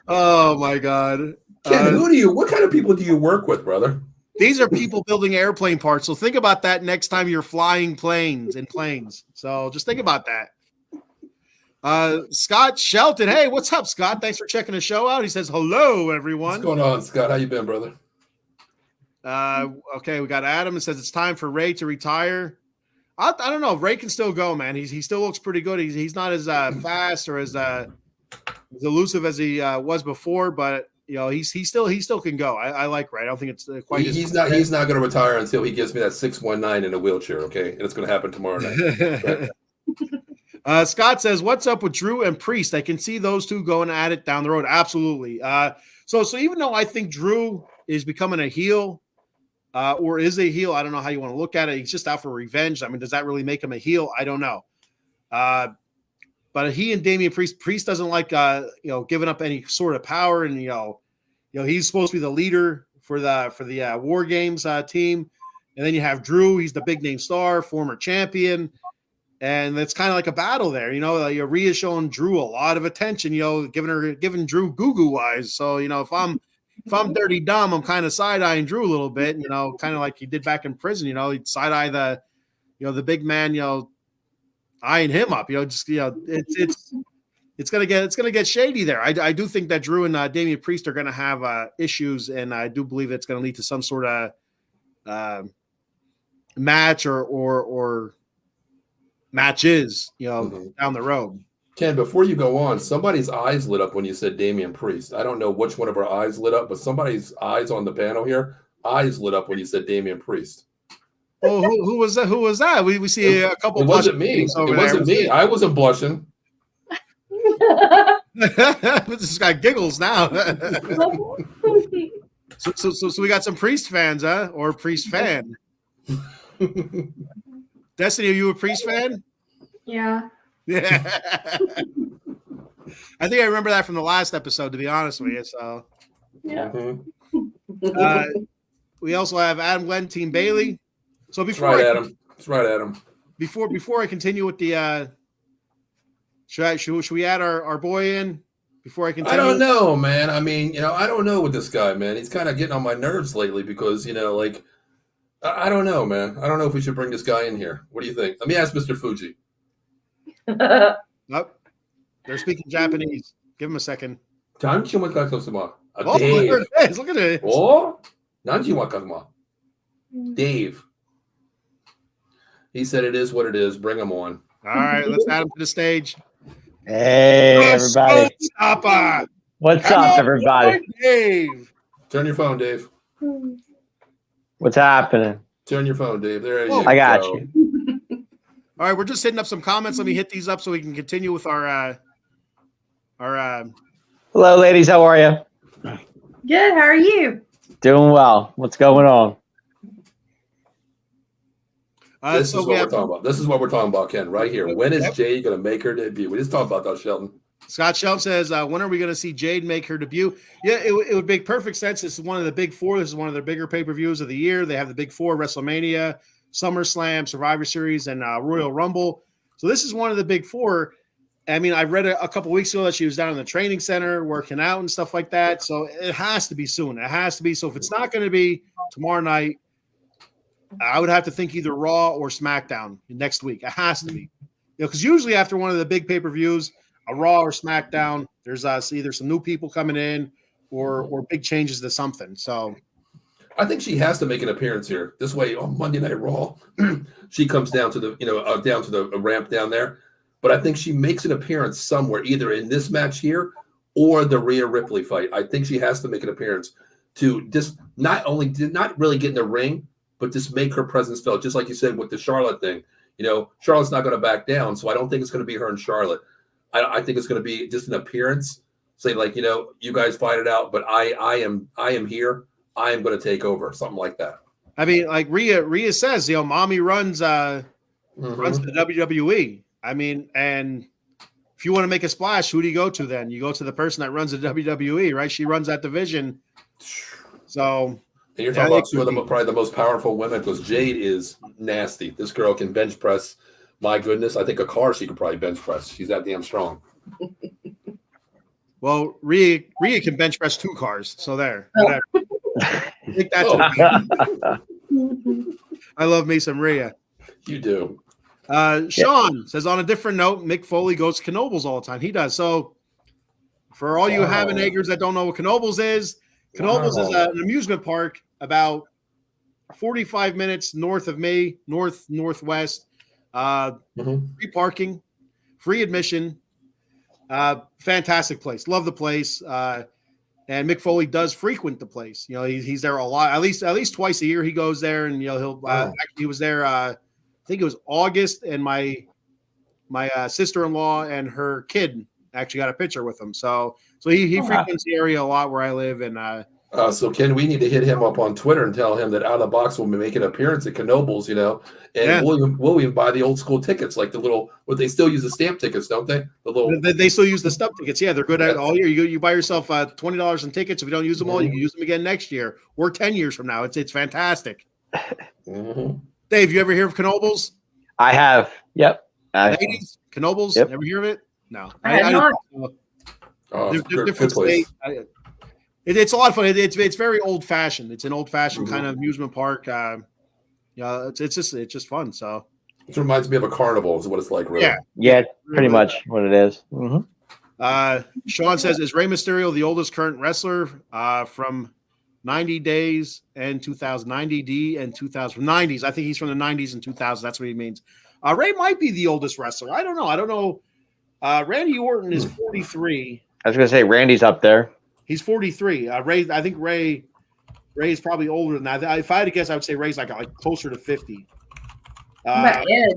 Oh my God. Ken, what kind of people do you work with, brother? These are people building airplane parts. So think about that next time you're flying planes. So just think about that. Scott Shelton. Hey, what's up, Scott? Thanks for checking the show out. He says, hello, everyone. What's going on, Scott? How you been, brother? Okay, we got Adam. It says it's time for Ray to retire. I don't know. Ray can still go, man. He still looks pretty good. He's not as fast or as elusive as he was before, but he still can go. I like Ray. I don't think it's quite. He's not going to retire until he gives me that 619 in a wheelchair. Okay, and it's going to happen tomorrow night. Scott says, "What's up with Drew and Priest? I can see those two going at it down the road. Absolutely. So even though I think Drew is becoming a heel, or is a heel, I don't know how you want to look at it. He's just out for revenge. I mean, does that really make him a heel? I don't know. But he and Damian Priest doesn't like giving up any sort of power, and he's supposed to be the leader for the War Games team. And then you have Drew. He's the big name star, former champion. And it's kind of like a battle there, Rhea's showing Drew a lot of attention, giving Drew goo-goo eyes. So, if I'm dirty dumb, I'm kind of side-eyeing Drew a little bit, kind of like he did back in prison, he'd side-eye the big man, eyeing him up, it's gonna get shady there. I do think that Drew and Damian Priest are gonna have issues, and I do believe it's gonna lead to some sort of match or matches, Mhm. down the road. Ken, before you go on, somebody's eyes lit up when you said Damian Priest. I don't know which one of our eyes lit up, but somebody's eyes on the panel here, eyes lit up when you said Damian Priest. Oh, who was that? Who was that? We see a couple. It wasn't me. Over It wasn't there. me. I wasn't blushing. This guy giggles now. So we got some Priest fans, huh? Or Priest fan. Destiny, are you a Priest fan? Yeah. Yeah. I think I remember that from the last episode, to be honest with you. So Yeah. Mhm. we also have Adam Glenn, Team Bailey. So That's before right, Adam. That's right, Adam. before I continue with the should we add our boy in before I continue? I don't know, man. I mean, I don't know with this guy, man. He's kind of getting on my nerves lately because, like, I don't know, man. I don't know if we should bring this guy in here. What do you think? Let me ask Mr. Fuji. Nope. They're speaking Japanese. Give him a second. Oh, Oh, Dave. there it is. Look at it. Oh, Dave. He said it is what it is. Bring him on. All right, let's add him to the stage. Hey, everybody. Stop. What's up, everybody? Dave. Turn your phone, Dave. What's happening? Turn your phone, Dave. There you I got go. you. All right, we're just hitting up some comments. Let me hit these up so we can continue with our Hello, ladies. How are you? Good. How are you? Doing well. What's going on? This so is we what have we're talking about. This is what we're talking about, Ken, right here. When is Jade going to make her debut? We just talked about that, Shelton. Scott Shelton says, when are we going to see Jade make her debut? Yeah, it would make perfect sense. This is one of the big four. This is one of their bigger pay-per-views of the year. They have the big four: WrestleMania, SummerSlam, Survivor Series, and Royal Rumble. So this is one of the big four. I mean, I read a couple weeks ago that she was down in the training center working out and stuff like that. So it has to be soon. It has to be. So if it's not going to be tomorrow night, I would have to think either Raw or SmackDown next week. It has to be. Because usually after one of the big pay-per-views, a Raw or SmackDown, there's either some new people coming in or big changes to something. So I think she has to make an appearance here. This way, on Monday Night Raw, she comes down to the down to the ramp down there. But I think she makes an appearance somewhere, either in this match here or the Rhea Ripley fight. I think she has to make an appearance to just not really get in the ring, but just make her presence felt. Just like you said with the Charlotte thing. Charlotte's not going to back down, so I don't think it's going to be her and Charlotte. I think it's going to be just an appearance. Say like, you guys fight it out, but I am here. I am going to take over, something like that. I mean, like Rhea says, mommy runs the WWE. I mean, and if you want to make a splash, who do you go to then? You go to the person that runs the WWE, right? She runs that division. So, and you're talking about two of them, probably the most powerful women, because Jade is nasty. This girl can bench press. My goodness, I think a car she could probably bench press. She's that damn strong. Well, Rhea can bench press 2 cars. So there. Whatever. Take that. I love me some Rhea. You do. Sean says, on a different note, Mick Foley goes to Knoebels all the time. He does. So for all you Havenaggers that don't know what Knoebels is an amusement park about 45 minutes north of me, northwest. Free parking, free admission. Fantastic place. Love the place. And Mick Foley does frequent the place. He's there a lot. At least twice a year he goes there, and he'll actually he was there. I think it was August, and my sister-in-law and her kid actually got a picture with him. So he frequents the area a lot where I live, and so Ken, we need to hit him up on Twitter and tell him that Out of the Box will be making an appearance at Knoebels, and we'll even buy the old school tickets, like the little, they still use the stamp tickets, don't they? They still use the stub tickets. Yeah, they're good at all year. You buy yourself $20 in tickets. If you don't use them all, you can use them again next year or 10 years from now. It's fantastic. Dave, you ever hear of Knoebels? I have. Yep. Ladies, Knoebels. Yep. Never hear of it? No. They're different place. It's a lot of fun. It's very old fashioned. It's an old fashioned kind of amusement park. It's just fun. So it reminds me of a carnival, is what it's like, really. Yeah, pretty much what it is. Sean says, is Rey Mysterio the oldest current wrestler from 90 days and 2000? 90D and 2000 from 90s. I think he's from the 90s and 2000. That's what he means. Ray might be the oldest wrestler. I don't know. Randy Orton is 43. I was gonna say Randy's up there. He's 43. I think Ray is probably older than that. If I had to guess, I would say Ray's like closer to 50. But Edge.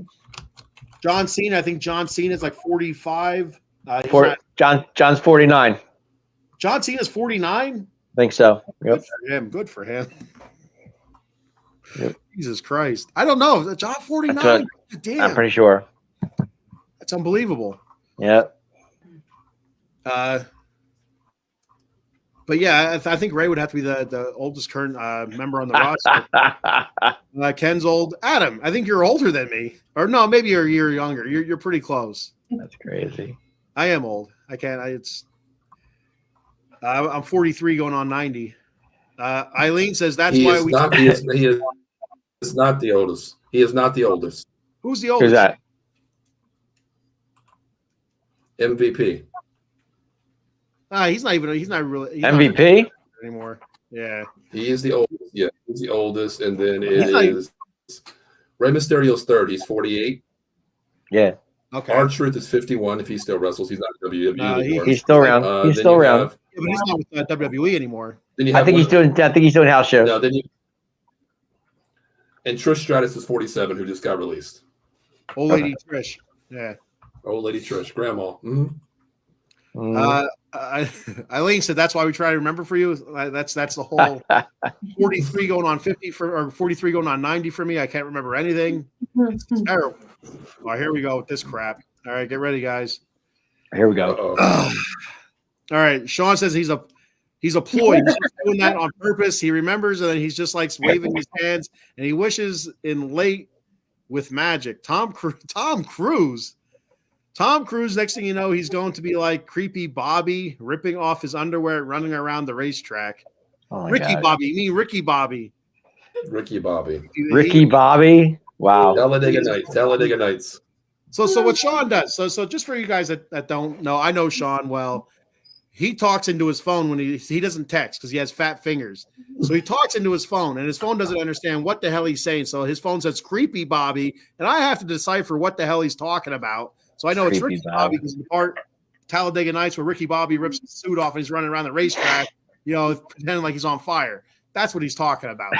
John Cena, I think John Cena is like 45. John's 49. John Cena's 49. I think so. Yep. Good for him. Yep. Jesus Christ. I don't know. John 49. Damn. I'm pretty sure. That's unbelievable. Yeah. But yeah, I think Ray would have to be the oldest current member on the roster. Ken's old. Adam, I think you're older than me. Or no, maybe you're a year younger. You're pretty close. That's crazy. I am old. I can't. I'm 43 going on 90. Eileen says that's He why is we. not. He is not the oldest. He is not the oldest. Who's the oldest? Who's that? MVP. He's not really MVP anymore. Yeah. He is the oldest. Yeah, he's the oldest, and then it is Rey Mysterio's third. He's 48. Yeah. Okay. R-Truth is 51 if he still wrestles. He's not WWE anymore. He's still around. He's still around. Yeah, but he's not with WWE anymore. I think he's doing house shows. No, and Trish Stratus is 47, who just got released. Old lady Trish. Yeah. Old lady Trish, grandma. Mm-hmm. Eileen said that's why we try to remember for you. That's the whole 43 going on 50 or 43 going on 90 for me. I can't remember anything. It's terrible. Well, here we go with this crap. All right, get ready, guys. Here we go. All right, Sean says he's a ploy. He's doing that on purpose. He remembers, and then he's just like waving his hands, and he wishes in late with magic. Tom Cruise. Tom Cruise, next thing you know, he's going to be like creepy Bobby, ripping off his underwear, running around the racetrack. Ricky Bobby. You mean Ricky Bobby? Ricky Bobby. Ricky Bobby. Wow. Talladega Nights. So what Sean does, so just for you guys that don't know, I know Sean well. He talks into his phone when he doesn't text because he has fat fingers. So he talks into his phone, and his phone doesn't understand what the hell he's saying. So his phone says creepy Bobby, and I have to decipher what the hell he's talking about. So I know it's Ricky Bobby because the part Talladega Nights where Ricky Bobby rips his suit off and he's running around the racetrack, pretending like he's on fire. That's what he's talking about.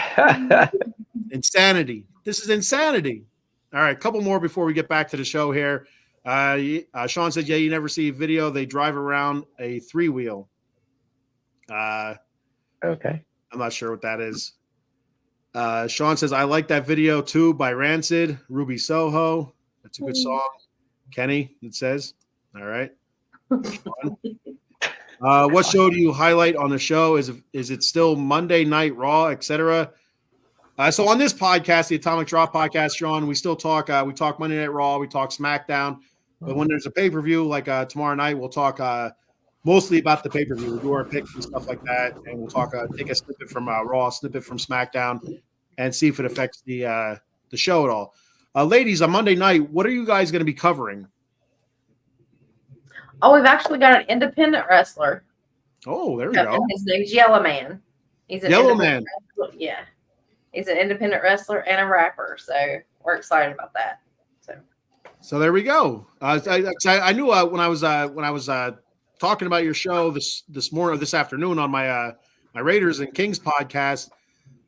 Insanity. This is insanity. All right, a couple more before we get back to the show here. Sean said, yeah, you never see a video. They drive around a 3-wheel. Okay. I'm not sure what that is. Sean says, I like that video too by Rancid, Ruby Soho. That's a good song. Kenny, it says. All right. What show do you highlight on the show? Is it still Monday Night Raw, etc.? So on this podcast, the Atomic Drop podcast, Sean, we still talk. We talk Monday Night Raw, we talk SmackDown. But when there's a pay-per-view, like tomorrow night, we'll talk mostly about the pay-per-view. We'll do our picks and stuff like that, and we'll talk. Take a snippet from Raw, snippet from SmackDown, and see if it affects the show at all. Ladies, on Monday night, what are you guys going to be covering? Oh, we've actually got an independent wrestler. Oh, there we go. His name's Yellow Man. He's an Yellow Man. Wrestler. Yeah, he's an independent wrestler and a rapper. So we're excited about that. So there we go. I knew when I was talking about your show this afternoon on my Raiders and Kings podcast.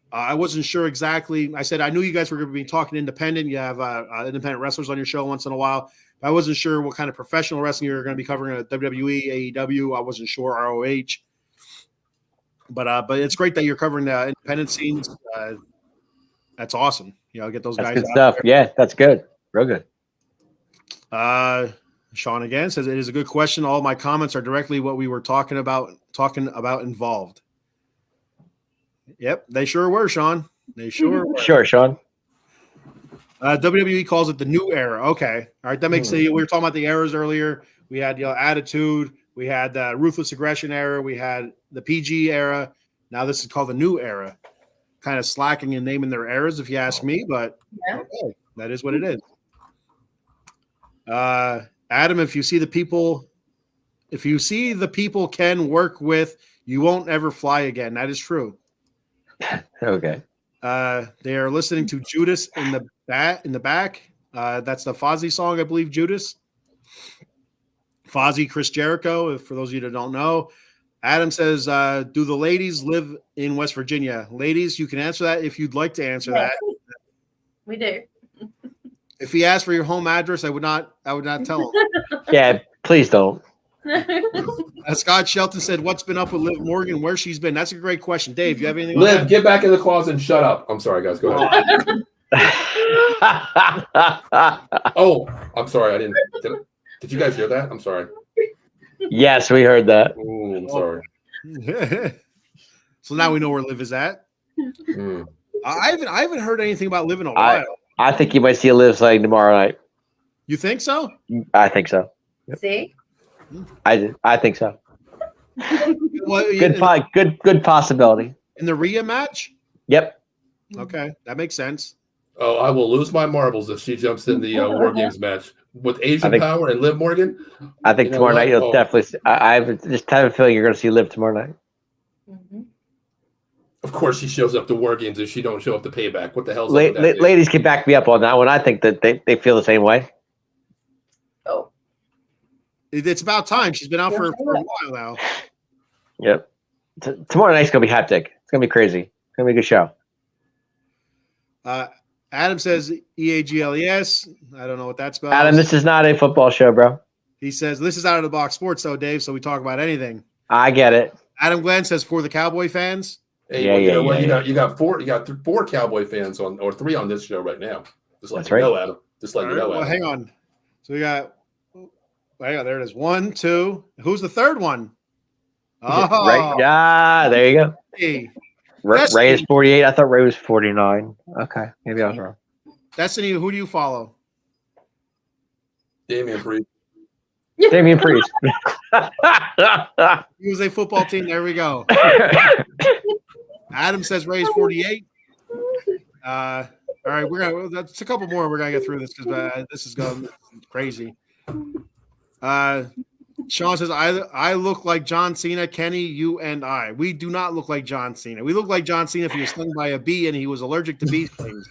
I wasn't sure exactly. I said I knew you guys were going to be talking independent. You have independent wrestlers on your show once in a while. I wasn't sure what kind of professional wrestling you were going to be covering at WWE, AEW. I wasn't sure ROH. But it's great that you're covering the independent scenes. That's awesome. Get those that's guys. Good stuff. There. Yeah, that's good. Real good. Sean again says it is a good question. All my comments are directly what we were talking about involved. Yep, they sure were, Sean. They sure were. Sure, Sean. WWE calls it the new era. Okay. All right. That makes sense. We were talking about the eras earlier. We had Attitude. We had the Ruthless Aggression era. We had the PG era. Now this is called the new era. Kind of slacking in naming their eras, if you ask me, but okay, that is what it is. Adam, if you see the people Ken work with, you won't ever fly again. That is true. Okay. They are listening to Judas in the back. That's the Fozzy song, I believe, Judas. Fozzy, Chris Jericho, for those of you that don't know. Adam says, do the ladies live in West Virginia? Ladies, you can answer that if you'd like to answer that. We do. If he asked for your home address, I would not tell him. Yeah, please don't. Scott Shelton said, what's been up with Liv Morgan, where she's been? That's a great question. Dave, you have anything Liv, on that? get back in the closet and shut up. I'm sorry, guys. Go ahead. Oh, I'm sorry. I didn't. Did you guys hear that? I'm sorry. Yes, we heard that. Ooh, I'm sorry. So now we know where Liv is at. Mm. I haven't heard anything about Liv in a while. I think you might see a Liv sighting tomorrow night. You think so? I think so. See? I think so. Well, Good possibility. in the Rhea match? Yep. Okay, that makes sense. Oh, I will lose my marbles if she jumps in the War Games match with Asian Power and Liv Morgan. I think tomorrow night you'll definitely. I just have a feeling you're going to see Liv tomorrow night. Mm-hmm. Of course, she shows up to War Games if she don't show up to Payback. What the hell? Ladies can back me up on that one. I think that they feel the same way. Oh. It's about time. She's been out for a while now. Yep. Tomorrow night's going to be hectic. It's going to be crazy. It's going to be a good show. Adam says EAGLES. I don't know what that spells. Adam, this is not a football show, bro. He says this is out of the box sports, though, Dave. So we talk about anything. I get it. Adam Glenn says for the Cowboy fans. Hey, you got four Cowboy fans on, or three on this show right now. Just like you know, Adam. Just like you know, Adam. Well, hang on. So we got. Hang on, there it is. 1, 2. Who's the third one? Oh, Ray. Yeah, there you go. Hey. Ray is 48. I thought Ray was 49. Okay, maybe I was wrong. Destiny, who do you follow? Damian Priest. Damian Priest. USA football team. There we go. Adam says Ray's 48. All right, that's a couple more. We're gonna get through this because this is going crazy. Sean says, I look like John Cena, Kenny, you and I. We do not look like John Cena. We look like John Cena if he was stung by a bee and he was allergic to bee stings.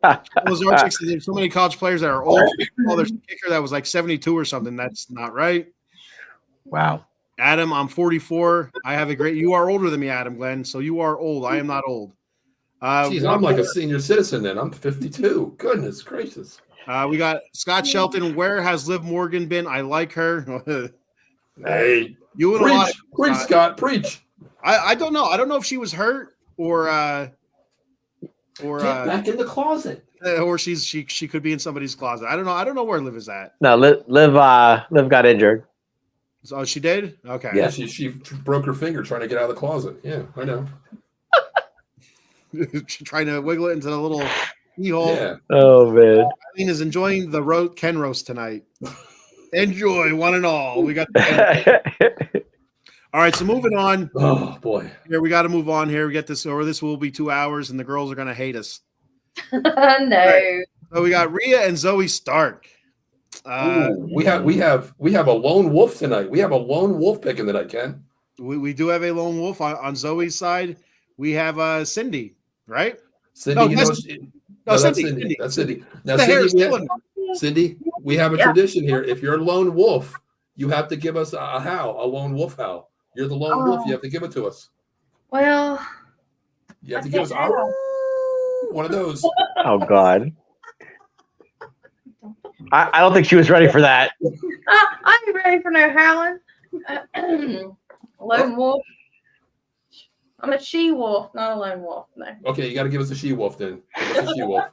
There's so many college players that are old. Oh, there's a kicker that was like 72 or something. That's not right. Wow. Adam, I'm 44. You are older than me, Adam Glenn. So you are old. I am not old. Jeez, I'm like a senior citizen then. I'm 52. Goodness gracious. We got Scott Shelton. Where has Liv Morgan been? I like her. Hey, you and preach, Scott, preach. I don't know. I don't know if she was hurt or get back in the closet, or she could be in somebody's closet. I don't know. I don't know where Liv is at. No, Liv got injured. Oh, she did? Okay. Yeah, she broke her finger trying to get out of the closet. Yeah, I know. Trying to wiggle it into the little keyhole. Yeah. Oh man. Eileen is enjoying the Ken roast tonight. Enjoy one and all. We got. All right, so moving on. Oh boy. Here we got to move on. Here we get this, or this will be 2 hours, and the girls are going to hate us. No. Right. So we got Rhea and Zoe Stark. We have a lone wolf tonight. We have a lone wolf picking tonight, Ken. We do have a lone wolf on Zoe's side. We have Cindy, right? Cindy, Cindy. That's Cindy. Now, Cindy, we have a tradition here. If you're a lone wolf, you have to give us a howl, a lone wolf howl. You're the lone wolf. You have to give it to us. Well, you have to give us one of those. Oh God. I don't think she was ready for that. I ain't ready for no howling. Lone wolf. I'm a she wolf, not a lone wolf. No. Okay, you got to give us a she wolf then. Give us a she wolf.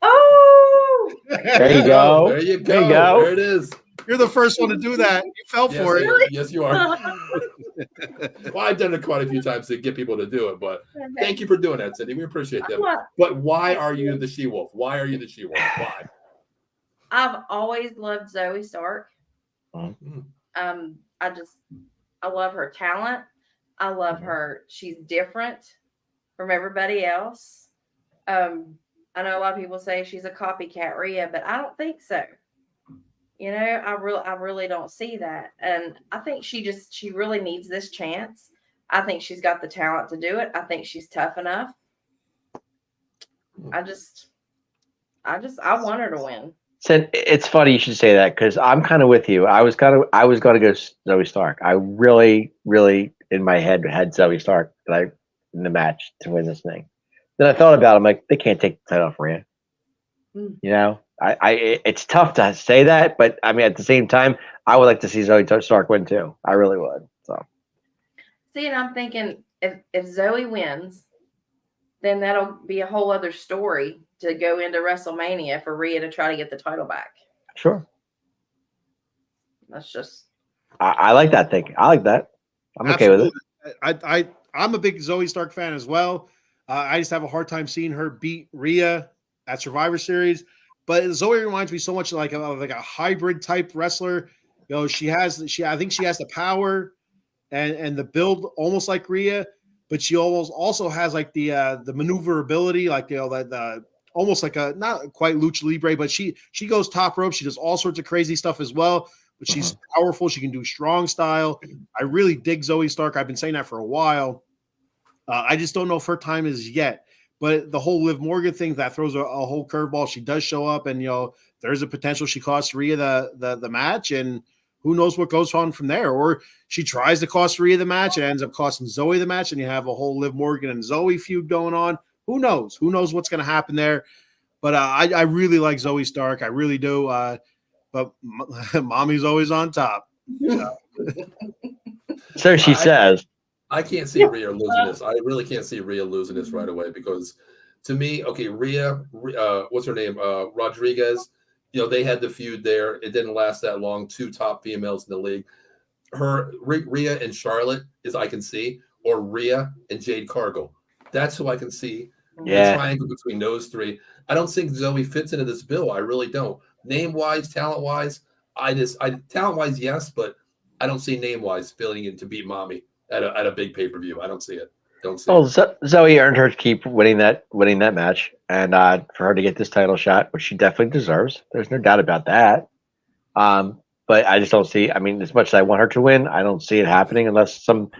Oh! There you go. There you go. There it is. You're the first one to do that. You fell for it. Really? Yes, you are. Well, I've done it quite a few times to get people to do it, but thank you for doing that, Cindy. We appreciate that. But why are you the she wolf? Why are you the she wolf? Why? I've always loved Zoe Stark. Mm-hmm. I love her talent. I love her. She's different from everybody else. I know a lot of people say she's a copycat Rhea, but I don't think so. You know, I really don't see that. And I think she really needs this chance. I think she's got the talent to do it. I think she's tough enough. I want her to win. So it's funny you should say that because I'm kind of with you. I was going to go Zoe Stark. I really, really in my head had Zoe Stark in the match to win this thing. Then I thought about it. I'm like, they can't take the title off Rhea. Mm. You know, it's tough to say that, but I mean, at the same time, I would like to see Zoe Stark win too. I really would. So, see, and I'm thinking if Zoe wins, then that'll be a whole other story to go into WrestleMania for Rhea to try to get the title back. sure. That's just. I like that thinking. I like that. I'm okay with it. I'm a big Zoe Stark fan as well. I just have a hard time seeing her beat Rhea at Survivor Series. But Zoe reminds me so much like a hybrid type wrestler. You know, I think she has the power and the build almost like Rhea, but she also has like the maneuverability, like the almost like a not quite lucha libre, but she goes top rope. She does all sorts of crazy stuff as well. But she's powerful. She can do strong style. I really dig Zoe Stark. I've been saying that for a while. I just don't know if her time is yet. But the whole Liv Morgan thing, that throws a whole curveball. She does show up, and there's a potential she costs Rhea the match, and who knows what goes on from there. Or she tries to cost Rhea the match and ends up costing Zoe the match, and you have a whole Liv Morgan and Zoe feud going on. Who knows? Who knows what's going to happen there? But I really like Zoe Stark. I really do. But mommy's always on top. So she says. I can't see Rhea losing this. I really can't see Rhea losing this right away because, to me, okay, Rhea, what's her name? Rodriguez. They had the feud there. It didn't last that long. 2 top females in the league. Rhea and Charlotte is I can see, or Rhea and Jade Cargill. That's who I can see. Yeah. The triangle between those 3. I don't think Zoe fits into this bill. I really don't. Name-wise, talent-wise, talent-wise, yes, but I don't see name-wise filling in to beat Mommy at a big pay-per-view. I don't see it. Zoe earned her keep winning that match, and for her to get this title shot, which she definitely deserves. There's no doubt about that. But I just don't see. I mean, as much as I want her to win, I don't see it happening unless some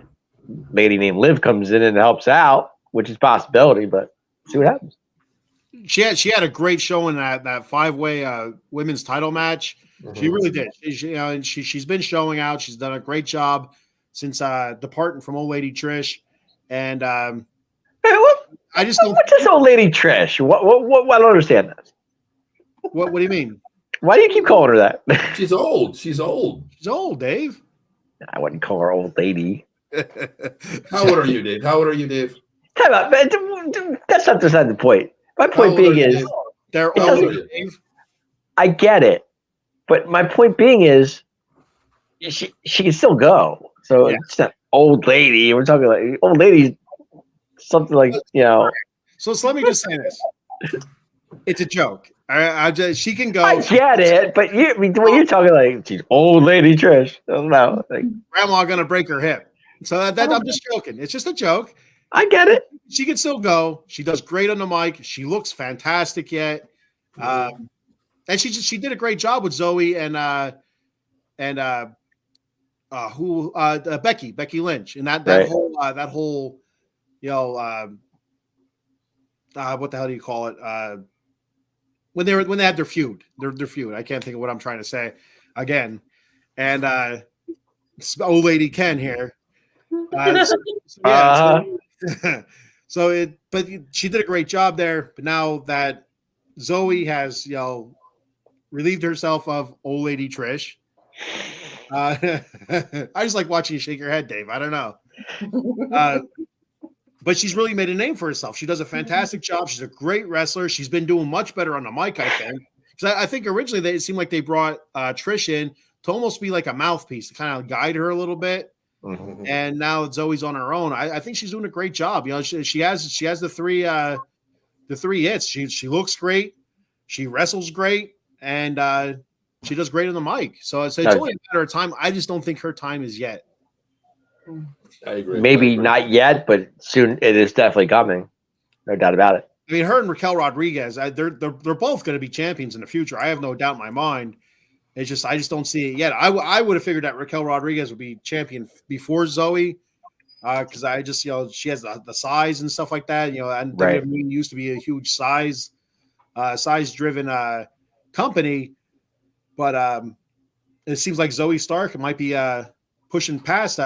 lady named Liv comes in and helps out, which is a possibility. But see what happens. She had a great show in that 5-way women's title match. Mm-hmm. She really did. She's been showing out. She's done a great job since departing from old lady Trish. And I just don't. What's this old lady Trish? What I don't understand this. What do you mean? Why do you keep calling her that? She's old. She's old, Dave. I wouldn't call her old lady. How old are you, Dave? Time out, man. That's not beside the point. My point being is, they're older, Dave. I get it, but my point being is, she can still go. So it's not old lady. We're talking like old lady, something like So let me just say this: it's a joke. She can go. I get it, but when you're talking like she's old lady Trish, I don't know. Like, grandma gonna break her hip. So that I'm just joking. It's just a joke. I get it. She can still go. She does great on the mic. She looks fantastic yet. And she did a great job with Zoe and Becky Lynch, and that whole what the hell do you call it? When they had their feud. I can't think of what I'm trying to say again. And old lady Ken here. But she did a great job there. But now that Zoe has relieved herself of old lady Trish, I just like watching you shake your head, Dave. I don't know, but she's really made a name for herself. She does a fantastic job. She's a great wrestler. She's been doing much better on the mic, I think. Because I think originally it seemed like they brought Trish in to almost be like a mouthpiece to kind of guide her a little bit. Mm-hmm. And now Zoe's on her own. I think she's doing a great job. She has the three hits. She looks great. She wrestles great, and she does great on the mic. So it's only a matter of time. I just don't think her time is yet. I agree. Maybe not yet, but soon it is definitely coming. No doubt about it. I mean, her and Raquel Rodriguez, they're both going to be champions in the future. I have no doubt in my mind. It's just I just don't see it yet. I would have figured that Raquel Rodriguez would be champion before Zoe, because I just she has the size and stuff like that. And WWE used to be a huge size size-driven company, but it seems like Zoe Stark might be pushing past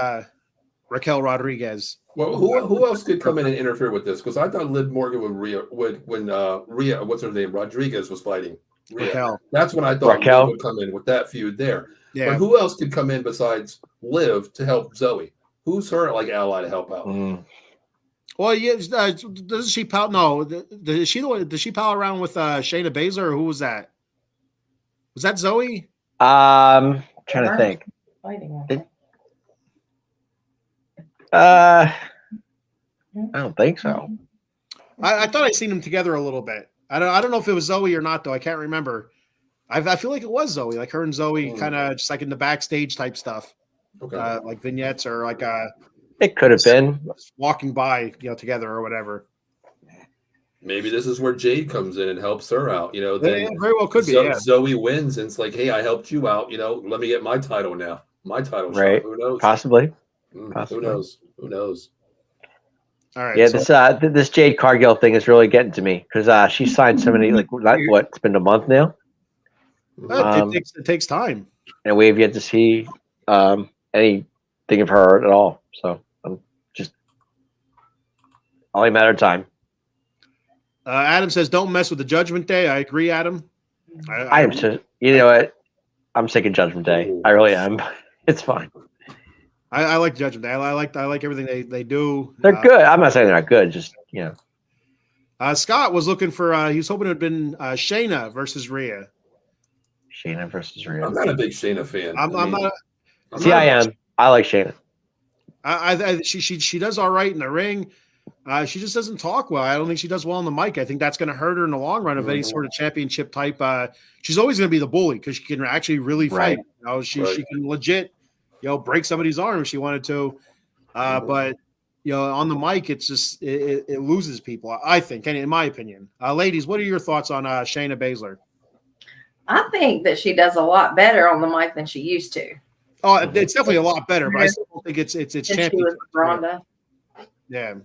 Raquel Rodriguez. Well, who else could come in and interfere with this? Because I thought Liv Morgan when Rhea, what's her name, Rodriguez was fighting Rhea. Raquel. That's when I thought Raquel Liv would come in with that feud there. Yeah. But who else could come in besides Liv to help Zoe? Who's her ally to help out? Well, yeah, doesn't she pal? No, does she pal around with Shayna Baszler, or who was that? Was that Zoe? Trying to think. Fighting. I don't think so. I thought I'd seen them together a little bit. I don't know if it was Zoe or not, though. I can't remember. I feel like it was Zoe, like her and Zoe, kind of just like in the backstage type stuff, Okay. like vignettes or like It could have been. walking by, together or whatever. Maybe this is where Jade comes in and helps her out. Yeah, Then very well could be. Yeah. Zoe wins, and it's like, hey, I helped you out. Let me get my title now. My title shot. Right. Who knows? Possibly. Who Possibly. knows? Who knows? All right. Yeah, so- this Jade Cargill thing is really getting to me because she signed so many. Like what? It's been a month now, it takes time. and we have yet to see anything of her at all. So I'm just only a matter of time. Adam says, "Don't mess with the Judgment Day." I agree, Adam. I am so. You know what? I'm sick of Judgment Day. I really am. It's fine. I like Judgment Day. I like everything they do. They're good. I'm not saying they're not good. Just Scott was looking for. He was hoping it had been Shayna versus Rhea. Shayna versus Rhea. I'm not a big Shayna fan. I'm not. I am. I like Shayna. She does all right in the ring. She just doesn't talk well. I don't think she does well on the mic. I think that's going to hurt her in the long run of any sort of championship type. She's always going to be the bully because she can actually really fight. She can legit, break somebody's arm if she wanted to. But on the mic, it's just it loses people. I think, in my opinion. Ladies, what are your thoughts on Shayna Baszler? I think that she does a lot better on the mic than she used to. Oh, it's definitely a lot better, but I still don't think it's Since she championship. was Ronda. Yeah.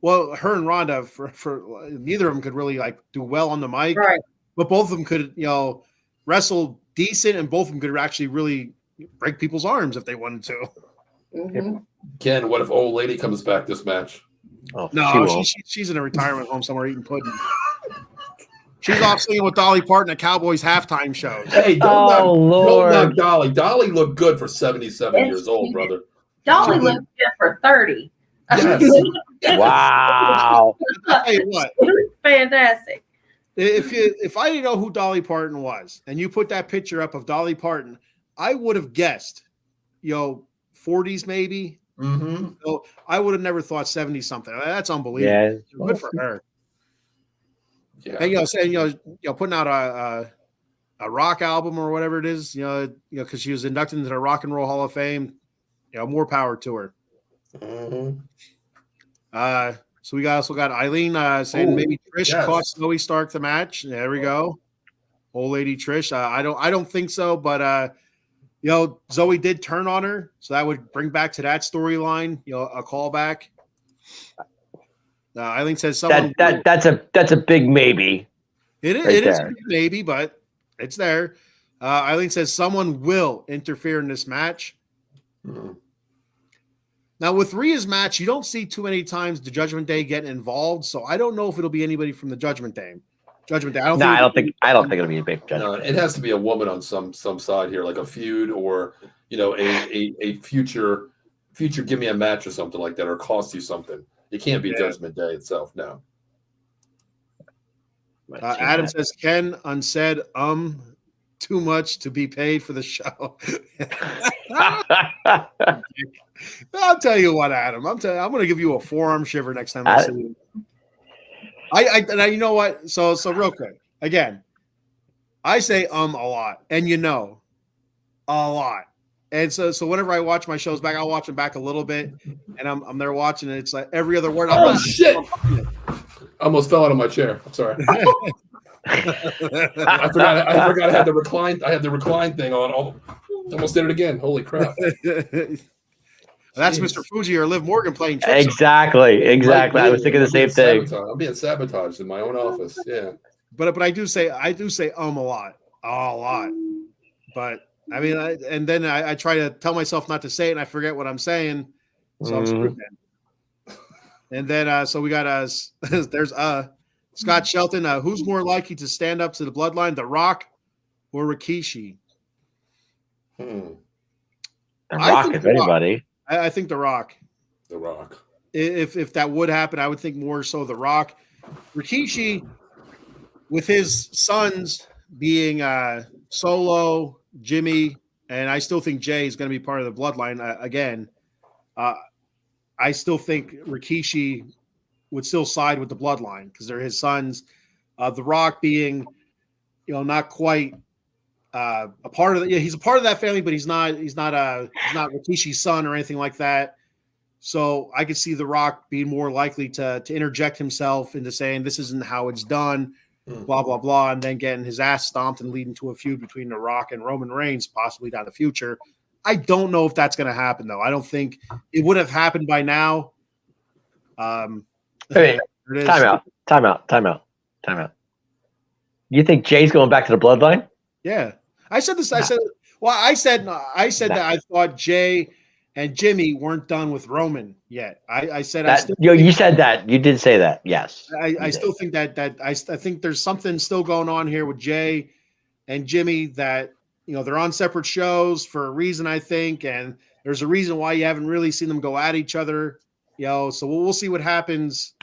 Well, her and Ronda, for neither of them could really do well on the mic, Right. but both of them could, wrestle decent, and both of them could actually really break people's arms if they wanted to. Mm-hmm. Ken, what if old lady comes back this match? Oh, No, she's in a retirement home somewhere eating pudding. She's off singing with Dolly Parton at Cowboys halftime shows. Hey, Lord. don't knock Dolly. Dolly looked good for 77 years old, brother. Dolly looked good for 30. Yes. Wow. I'll tell you what, It was fantastic. if I didn't know who Dolly Parton was, and you put that picture up of Dolly Parton, I would have guessed, 40s maybe. Mm-hmm. So I would have never thought 70 something. That's unbelievable. Yeah. Good for her. Yeah. And saying putting out a rock album or whatever it is, because she was inducted into the Rock and Roll Hall of Fame. More power to her. Mm-hmm. So we also got Eileen saying maybe Trish yes. cost Zoe Stark the match. There we go. Old lady Trish. I don't think so, but Zoe did turn on her, so that would bring back to that storyline, a callback. Eileen says someone That's a big maybe. It is. Right It is there. maybe, but it's there. Eileen says someone will interfere in this match. Mm-hmm. Now, with Rhea's match, you don't see too many times the Judgment Day get involved, so I don't know if it'll be anybody from the Judgment Day. I don't think it'll be a big judgment. No, it has to be a woman on some side here, like a feud or a future give me a match or something like that, or cost you something. It can't be Judgment Day itself. No. Adam says Ken unsaid too much to be paid for the show. I'll tell you what, Adam. I'm going to give you a forearm shiver next time I see you. I you know what? So real quick. Again, I say a lot, and a lot. And so whenever I watch my shows back, I'll watch them back a little bit, and I'm there watching it. It's like every other word. Shit! I almost fell out of my chair. I'm sorry. I forgot I had the recline. I had the recline thing on. Almost did it again. Holy crap! That's Mr. Fuji or Liv Morgan playing tricks. Exactly. I was thinking the same thing. I'm being sabotaged in my own office. Yeah. but I do say a lot. But I mean, and then I try to tell myself not to say it, and I forget what I'm saying. So I'm screwed then. And then so we got there's Scott Shelton. Who's more likely to stand up to the bloodline, The Rock or Rikishi? The Rock, if anybody. I think The Rock. The Rock. If that would happen, I would think more so The Rock. Rikishi, with his sons being Solo, Jimmy, and I still think Jay is going to be part of the bloodline again. I still think Rikishi would still side with the bloodline because they're his sons. The Rock being, not quite a part of he's a part of that family, but he's not Rikishi's son or anything like that. So I could see The Rock being more likely to interject himself into saying this isn't how it's done, blah, blah, blah, and then getting his ass stomped and leading to a feud between The Rock and Roman Reigns possibly down the future. I don't know if that's going to happen, though. I don't think it would have happened by now. Hey, time out. You think Jay's going back to the bloodline? Yeah. I said this. I said that I thought Jay and Jimmy weren't done with Roman yet. I said that. You said that. You did say that. Yes. I still think that I think there's something still going on here with Jay and Jimmy that they're on separate shows for a reason, I think, and there's a reason why you haven't really seen them go at each other. So we'll see what happens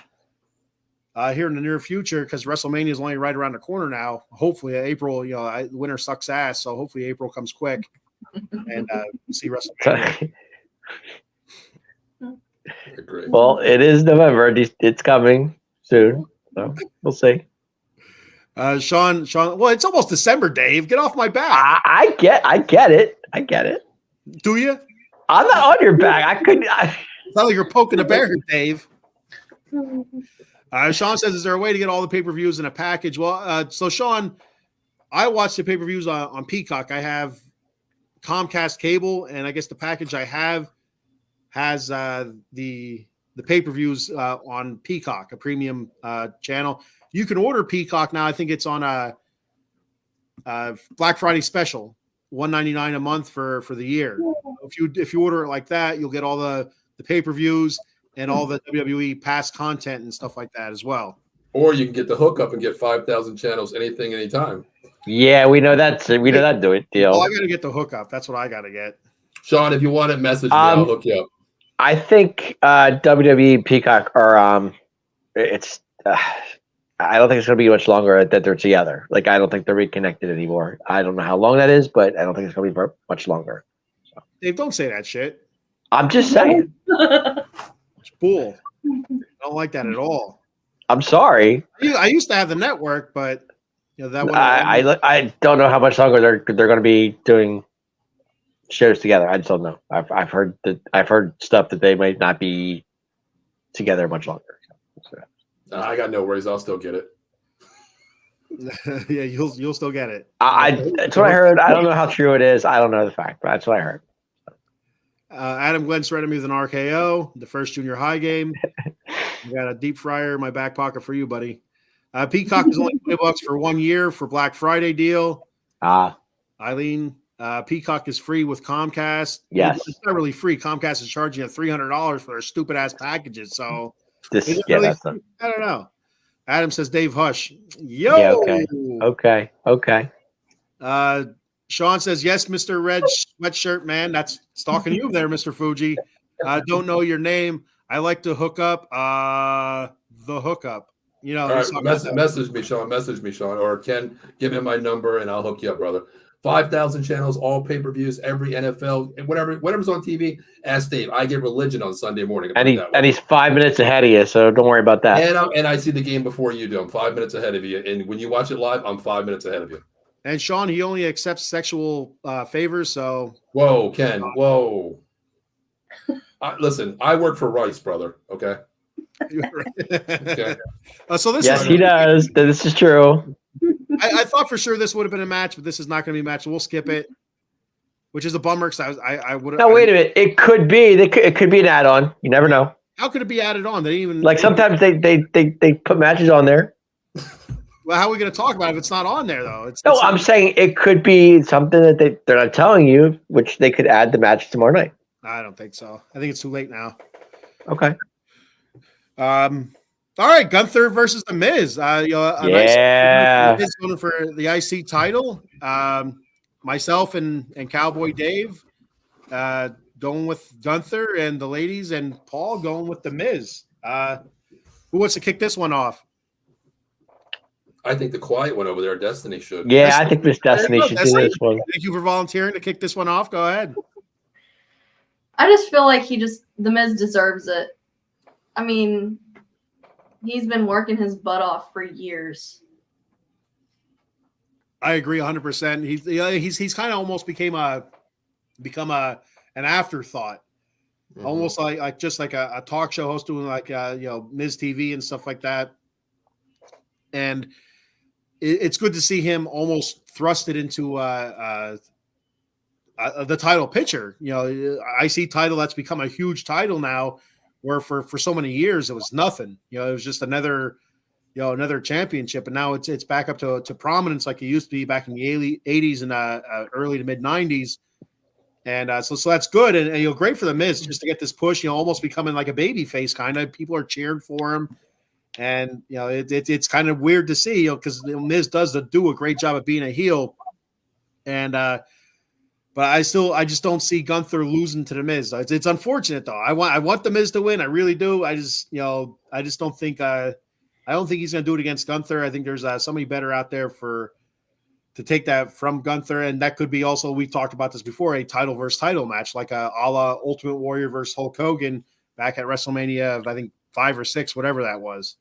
here in the near future because WrestleMania is only right around the corner now. Hopefully, April. Winter sucks ass, so hopefully April comes quick and see WrestleMania. Well, it is November. It's coming soon, so we'll see. Sean. Well, it's almost December, Dave. Get off my back. I get it. Do you? I'm not on your back. It's not like you're poking a bear, Dave. Sean says, "Is there a way to get all the pay-per-views in a package?" Well, so Sean, I watch the pay-per-views on Peacock. I have Comcast cable, and I guess the package I have has the pay-per-views on Peacock, a premium channel. You can order Peacock now. I think it's on a Black Friday special, $199 a month for the year. If you order it like that, you'll get all the pay-per-views and all the WWE past content and stuff like that as well. Or you can get the hookup and get 5,000 channels, anything, anytime. Yeah, we know that deal. Oh, I got to get the hookup. That's what I got to get. Sean, if you want it, message me. I'll hook you up. I think WWE Peacock are it's. I don't think it's going to be much longer that they're together. Like, I don't think they're reconnected anymore. I don't know how long that is, but I don't think it's going to be much longer. So. Dave, don't say that shit. I'm just saying. It's bull. I don't like that at all. I'm sorry. I used to have the network, but that one. I don't know how much longer they're going to be doing shows together. I just don't know. I've heard stuff that they might not be together much longer. So. I got no worries. I'll still get it. Yeah, you'll still get it. That's what I heard. I don't know how true it is. I don't know the fact, but that's what I heard. Adam Glenn threatened me with an RKO, the first junior high game. I got a deep fryer in my back pocket for you, buddy. Peacock is only $20 for 1 year for Black Friday deal. Eileen, Peacock is free with Comcast. Yes. It's not really free. Comcast is charging you $300 for their stupid ass packages. So I don't know. Adam says, Dave, hush. Yo. Yeah, okay. Sean says, yes, Mr. Red Sweatshirt Man. That's stalking you there, Mr. Fuji. Don't know your name. I like to hook up. The hookup. All right, message me, Sean. Or Ken, give him my number and I'll hook you up, brother. 5,000 channels, all pay-per-views, every NFL, whatever's on TV. Ask Dave. I get religion on Sunday morning. And he's 5 minutes ahead of you, so don't worry about that. And I see the game before you do. I'm 5 minutes ahead of you. And when you watch it live, I'm 5 minutes ahead of you. And Sean, he only accepts sexual favors, so. Whoa, Ken. Whoa. Listen, I work for Rice, brother. Okay. Okay. So this. Yes, he does. This is true. I thought for sure this would have been a match, but this is not going to be a match. We'll skip it, which is a bummer because I would have. No, wait a minute. It could be. It could be an add-on. You never know. How could it be added on? They didn't even sometimes they put matches on there. Well, how are we going to talk about it if it's not on there, though? No, I'm saying it could be something that they're not telling you, which they could add the match tomorrow night. I don't think so. I think it's too late now. Okay. All right, Gunther versus The Miz. Nice Miz going for the IC title. Myself and Cowboy Dave going with Gunther, and the ladies and Paul going with The Miz. Who wants to kick this one off? I think the quiet one over there, Destiny should. Yeah, I think Miss Destiny should do this one. Thank you for volunteering to kick this one off. Go ahead. I just feel like The Miz deserves it. I mean, he's been working his butt off for years. I agree 100%. He's kind of almost become an afterthought, almost like just like a talk show host doing like Miz TV and stuff like that. And it's good to see him almost thrusted into the title picture. IC title that's become a huge title now, where for so many years it was nothing. It was just another championship, and now it's back up to prominence like it used to be back in the 80s and early to mid 90s. And so that's good, and great for the Miz just to get this push. Almost becoming like a baby face kind of. People are cheering for him, and it's kind of weird to see because Miz does do a great job of being a heel, and but I just don't see Gunther losing to the Miz. It's unfortunate though. I want the Miz to win. I really do. I just don't think I don't think he's going to do it against Gunther. I think there's somebody better out there to take that from Gunther, and that could be also, we talked about this before, a title versus title match, like a la Ultimate Warrior versus Hulk Hogan back at WrestleMania, I think 5 or 6, whatever that was.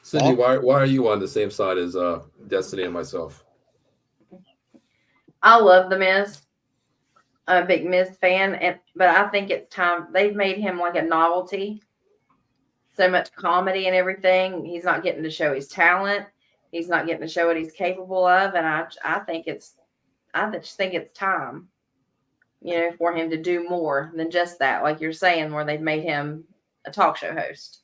Cindy, why are you on the same side as Destiny and myself? I love the Miz. I'm a big Miz fan, but I think it's time. They've made him like a novelty. So much comedy and everything. He's not getting to show his talent. He's not getting to show what he's capable of, and I just think it's time, for him to do more than just that. Like you're saying, where they've made him a talk show host.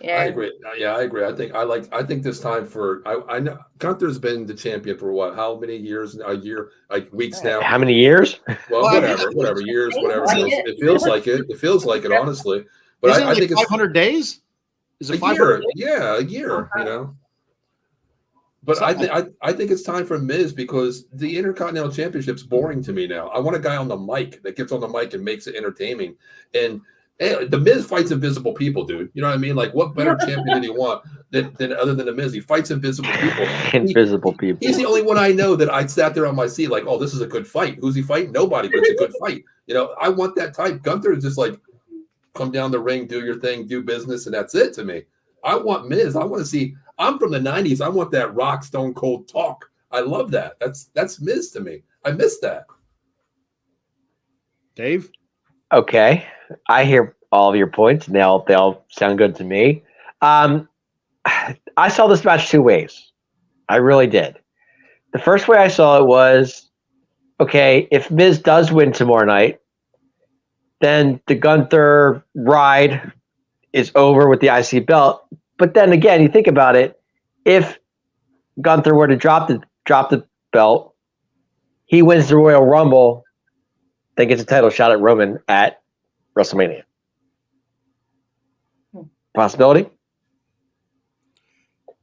Yeah, I agree. Yeah, I agree. I think this time I know Gunther's been the champion for what? How many years? A year, like weeks now. How many years? Well, whatever years, whatever. It feels like it. It feels like it, honestly. But Isn't I think it's 500 days. Is it a year? Yeah, a year. But I think it's time for Miz because the Intercontinental Championship's boring to me now. I want a guy on the mic that gets on the mic and makes it entertaining. And the Miz fights invisible people, dude. You know what I mean? Like, what better champion do you want than other than the Miz? He fights invisible people. Invisible people. He's the only one I know that I sat there on my seat like, oh, this is a good fight. Who's he fighting? Nobody, but it's a good fight. I want that type. Gunther is just like, come down the ring, do your thing, do business, and that's it to me. I want Miz. I want to see. I'm from the 90s. I want that rock stone cold talk. I love that. That's Miz to me. I miss that. Dave? Okay. I hear all of your points, and they all sound good to me. I saw this match 2 ways. I really did. The first way I saw it was, okay, if Miz does win tomorrow night, then the Gunther ride is over with the IC belt. But then again, you think about it, if Gunther were to drop the belt, he wins the Royal Rumble, then gets a title shot at Roman at WrestleMania. Possibility?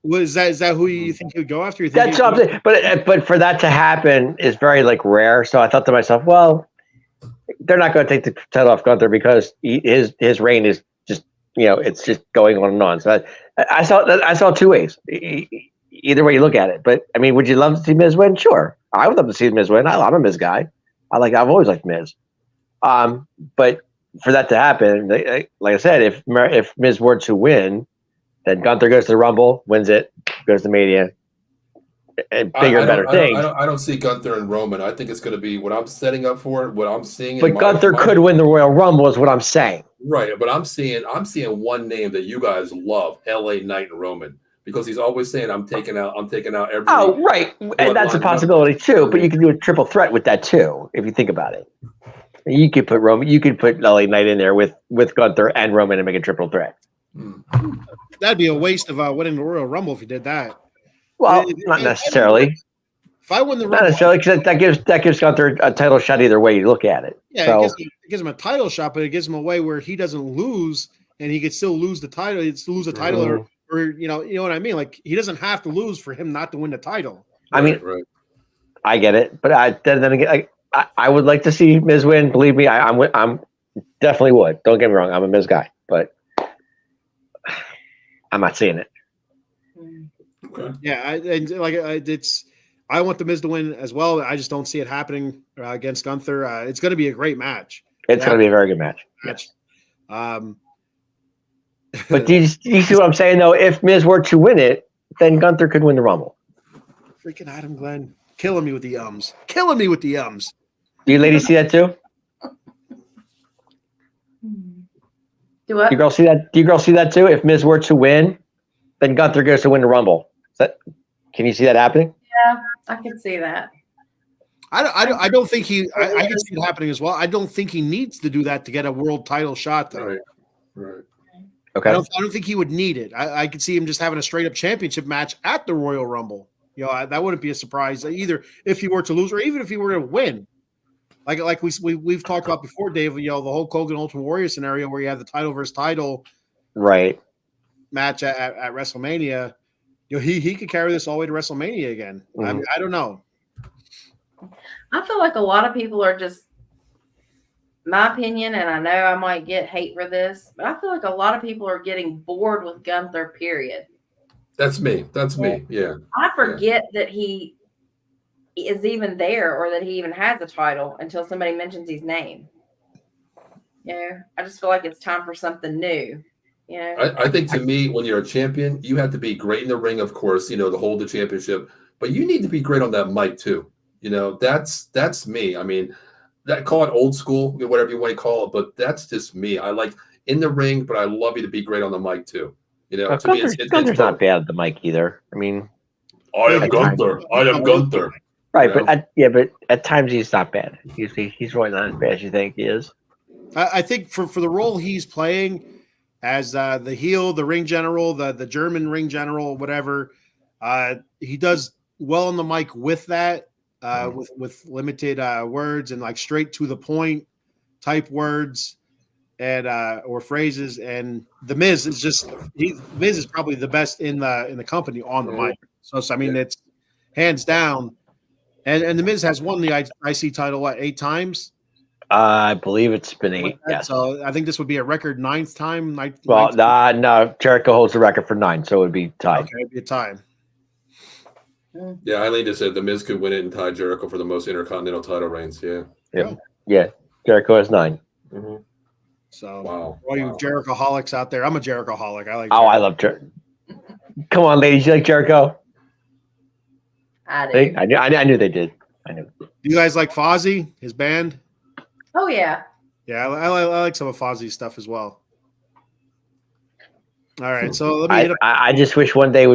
Well, is that who you think he would go after? That's what I'm saying. But for that to happen is very rare. So I thought to myself, well, they're not going to take the title off Gunther because his reign is just it's just going on and on. So I saw 2 ways. Either way you look at it. But I mean, would you love to see Miz win? Sure, I would love to see Miz win. I'm a Miz guy. I've always liked Miz. But for that to happen, like I said, if Miz were to win, then Gunther goes to the Rumble, wins it, goes to Mania, and bigger and better things. I don't see Gunther and Roman. I think it's going to be what I'm setting up for. What I'm seeing. But Gunther could win the Royal Rumble, is what I'm saying. Right, but I'm seeing one name that you guys love, LA Knight and Roman, because he's always saying I'm taking out every. Oh, right, and that's a possibility too. But you can do a triple threat with that too, if you think about it. You could put Roman, you could put LA Knight in there with Gunther and Roman and make a triple threat. That'd be a waste of winning the Royal Rumble if you did that. Well, not necessarily. If I win the Not Rumble, necessarily, because that gives Gunther a title shot either way you look at it. yeah, So, it gives him a title shot, but it gives him a way where he doesn't lose, and he could still lose the title. It's lose the title, or you know what I mean. Like he doesn't have to lose for him not to win the title. I mean, I get it, but then again, I would like to see Miz win. Believe me, I'm definitely would. Don't get me wrong, I'm a Miz guy, but I'm not seeing it. Okay. Yeah, I want the Miz to win as well. I just don't see it happening against Gunther. It's going to be a great match. It's going to be a very good match. But do you see what I'm saying, though? If Miz were to win it, then Gunther could win the Rumble. Freaking Adam Glenn. Killing me with the ums. Killing me with the ums. Do you ladies see that, too? Do what? Do you girls see that? Do you girls see that, too? If Miz were to win, then Gunther goes to win the Rumble. Can you see that happening? Yeah, I can see that. I don't think I can see it happening as well. I don't think he needs to do that to get a world title shot, though. Right. Okay. I don't think he would need it. I could see him just having a straight up championship match at the Royal Rumble. You know, that wouldn't be a surprise either if he were to lose or even if he were to win. Like we've talked about before, Dave. You know, the whole Hogan Ultimate Warrior scenario where you have the title versus title match at WrestleMania. You know, he could carry this all the way to WrestleMania again. Mm-hmm. I don't know. I feel like a lot of people are just, my opinion, and I know I might get hate for this, but I feel like a lot of people are getting bored with Gunther, period. That's me. Yeah. I forget that he is even there or that he even has a title until somebody mentions his name. You know, I just feel like it's time for something new. You know? I think to me, when you're a champion, you have to be great in the ring, of course, you know, to hold the championship, but you need to be great on that mic too. You know, that's me. I mean, call it old school, whatever you want to call it, but that's just me. I like in the ring, but I love you to be great on the mic too. You know, to me, Gunther's not bad at the mic either. I mean, I am Gunther. Right, you know? but at times he's not bad. He's really not as bad as you think he is. I think for the role he's playing as the heel, the ring general, the German ring general, whatever, he does well on the mic with that, with limited words and like straight to the point type words and or phrases. And the Miz is probably the best in the company on the mic. So I mean, it's hands down. And the Miz has won the IC title 8 times. I believe it's been 8. Yes. So I think this would be a record 9th time. No. Jericho holds the record for 9, so it would be tied. Okay, it'd be a tie. Yeah, Eileen just said the Miz could win it and tie Jericho for the most Intercontinental title reigns. Yeah. Jericho has 9. Mm-hmm. So, wow. all you Jericho-holics out there, I'm a Jericho-holic. I like. Oh, I love Jericho. Come on, ladies, you like Jericho? I do. See? I knew they did. I knew. Do you guys like Fozzy, his band? Oh, yeah. Yeah, I like some of Fozzy's stuff as well. All right, so let me hit up. I just wish one day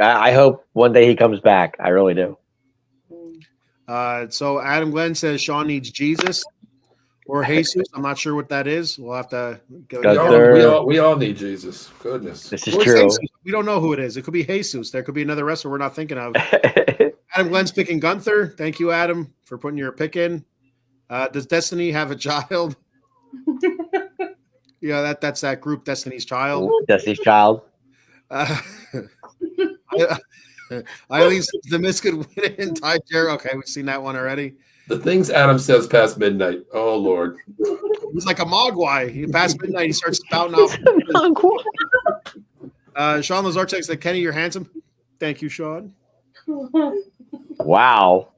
I hope one day he comes back. I really do. So Adam Glenn says Sean needs Jesus or Jesus. I'm not sure what that is. We'll have to go. We all need Jesus. Goodness. This is true. Jesus? We don't know who it is. It could be Jesus. There could be another wrestler we're not thinking of. Adam Glenn's picking Gunther. Thank you, Adam, for putting your pick in. Does Destiny have a child? Yeah, that's that group, Destiny's Child. Destiny's Child. Eileen says the Miz could win it and tie Jericho. Okay, we've seen that one already. The things Adam says past midnight. Oh, Lord. He's like a mogwai. Past midnight, he starts spouting off. Sean Lazartek said, Kenny, you're handsome. Thank you, Sean. Wow.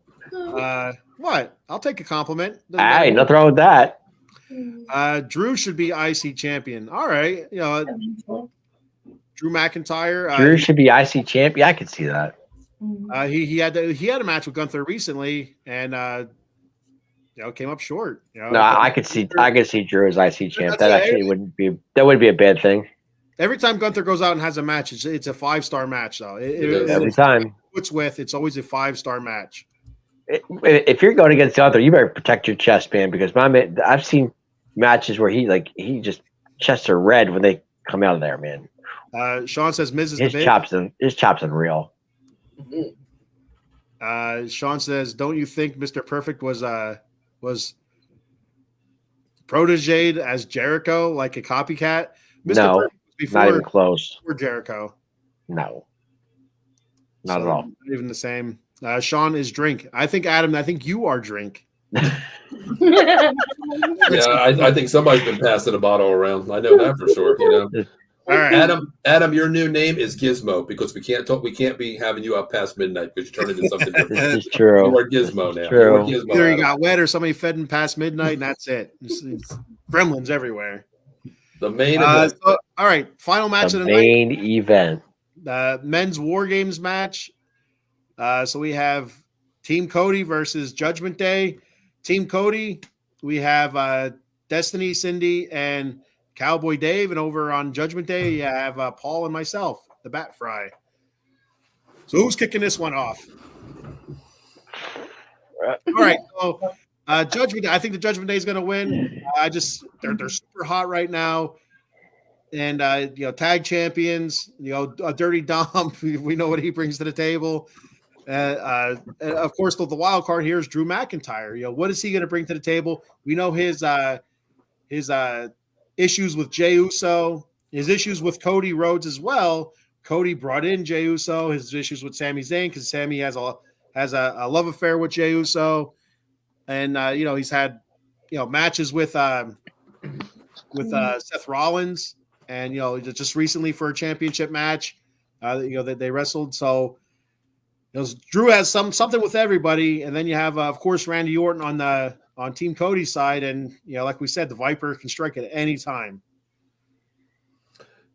What? I'll take a compliment. Hey, nothing wrong with that. Drew should be IC champion. All right. You know, Drew McIntyre. Drew should be IC champ. Yeah, I could see that. He had a match with Gunther recently, and came up short. You know, no, I could see Drew as IC champ. That actually wouldn't be a bad thing. Every time Gunther goes out and has a match, it's a 5-star match though. Every time. It's always a 5-star match. If you're going against Gunther, you better protect your chest, man, because my man, I've seen matches where he just chests are red when they come out of there, man. Sean says Miz is His the big. chops unreal. Sean says, don't you think Mr. Perfect was protéged as Jericho, like a copycat? Mr. No, Perfect was not even close. before Jericho. No, not So, at all. not even the same. Sean is Drink. I think Adam. I think you are Drink. Yeah, I think somebody's been passing a bottle around. I know that for sure. You know, All right, Adam, your new name is Gizmo because we can't be having you up past midnight because you turn into something different. This is true. You are Gizmo now. True. You are Gizmo. either he Adam. got wet or somebody fed him past midnight, and that's it. It's gremlins everywhere. The main event. So, all right, final match The of the night. main event. Men's War Games match. So we have Team Cody versus Judgment Day. Team Cody, we have Destiny, Cindy, and Cowboy Dave. And over on Judgment Day, you have Paul and myself, the Bat Frie. So who's kicking this one off? All right. So Judgment Day, I think the Judgment Day is going to win. They're super hot right now. And tag champions, Dirty Dom, we know what he brings to the table. And of course, the wild card here is Drew McIntyre. What is he going to bring to the table? We know his issues with Jey Uso, his issues with Cody Rhodes as well. Cody brought in Jey Uso, his issues with Sami Zayn because Sami has a love affair with Jey Uso, and he's had matches with Seth Rollins, and just recently for a championship match, that they wrestled. So Drew has something with everybody, and then you have of course Randy Orton on Team Cody's side, and like we said, the Viper can strike at any time.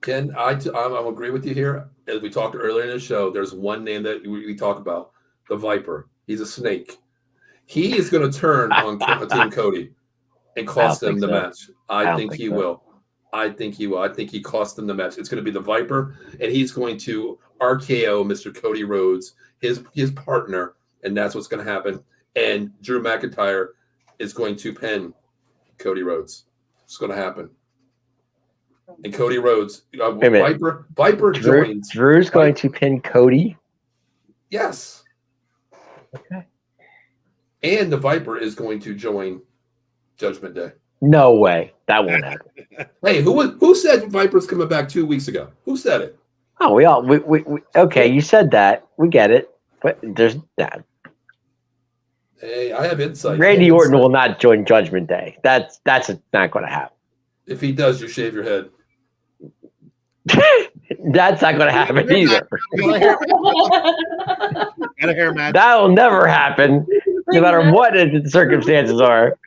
Ken, I'm agree with you here. As we talked earlier in the show, there's one name that we talk about, the Viper. He's a snake. He is going to turn on Team Cody and cost them the match. I think he will. I think he will. I think he cost them the match. It's going to be the Viper, and he's going to RKO Mr. Cody Rhodes, his partner, and that's what's going to happen. And Drew McIntyre is going to pin Cody Rhodes. It's going to happen. And Cody Rhodes, Viper joins. Drew's going to pin Cody. Yes. Okay. And the Viper is going to join Judgment Day. No way. That won't happen. Hey, who said Viper's coming back 2 weeks ago? Who said it? Oh, we okay, you said that. We get it. But there's that. Hey, I have insight. Randy Orton will not join Judgment Day. That's not going to happen. If he does, you shave your head. That's not going to happen either. Got a hair match. That'll never happen, no matter what the circumstances are.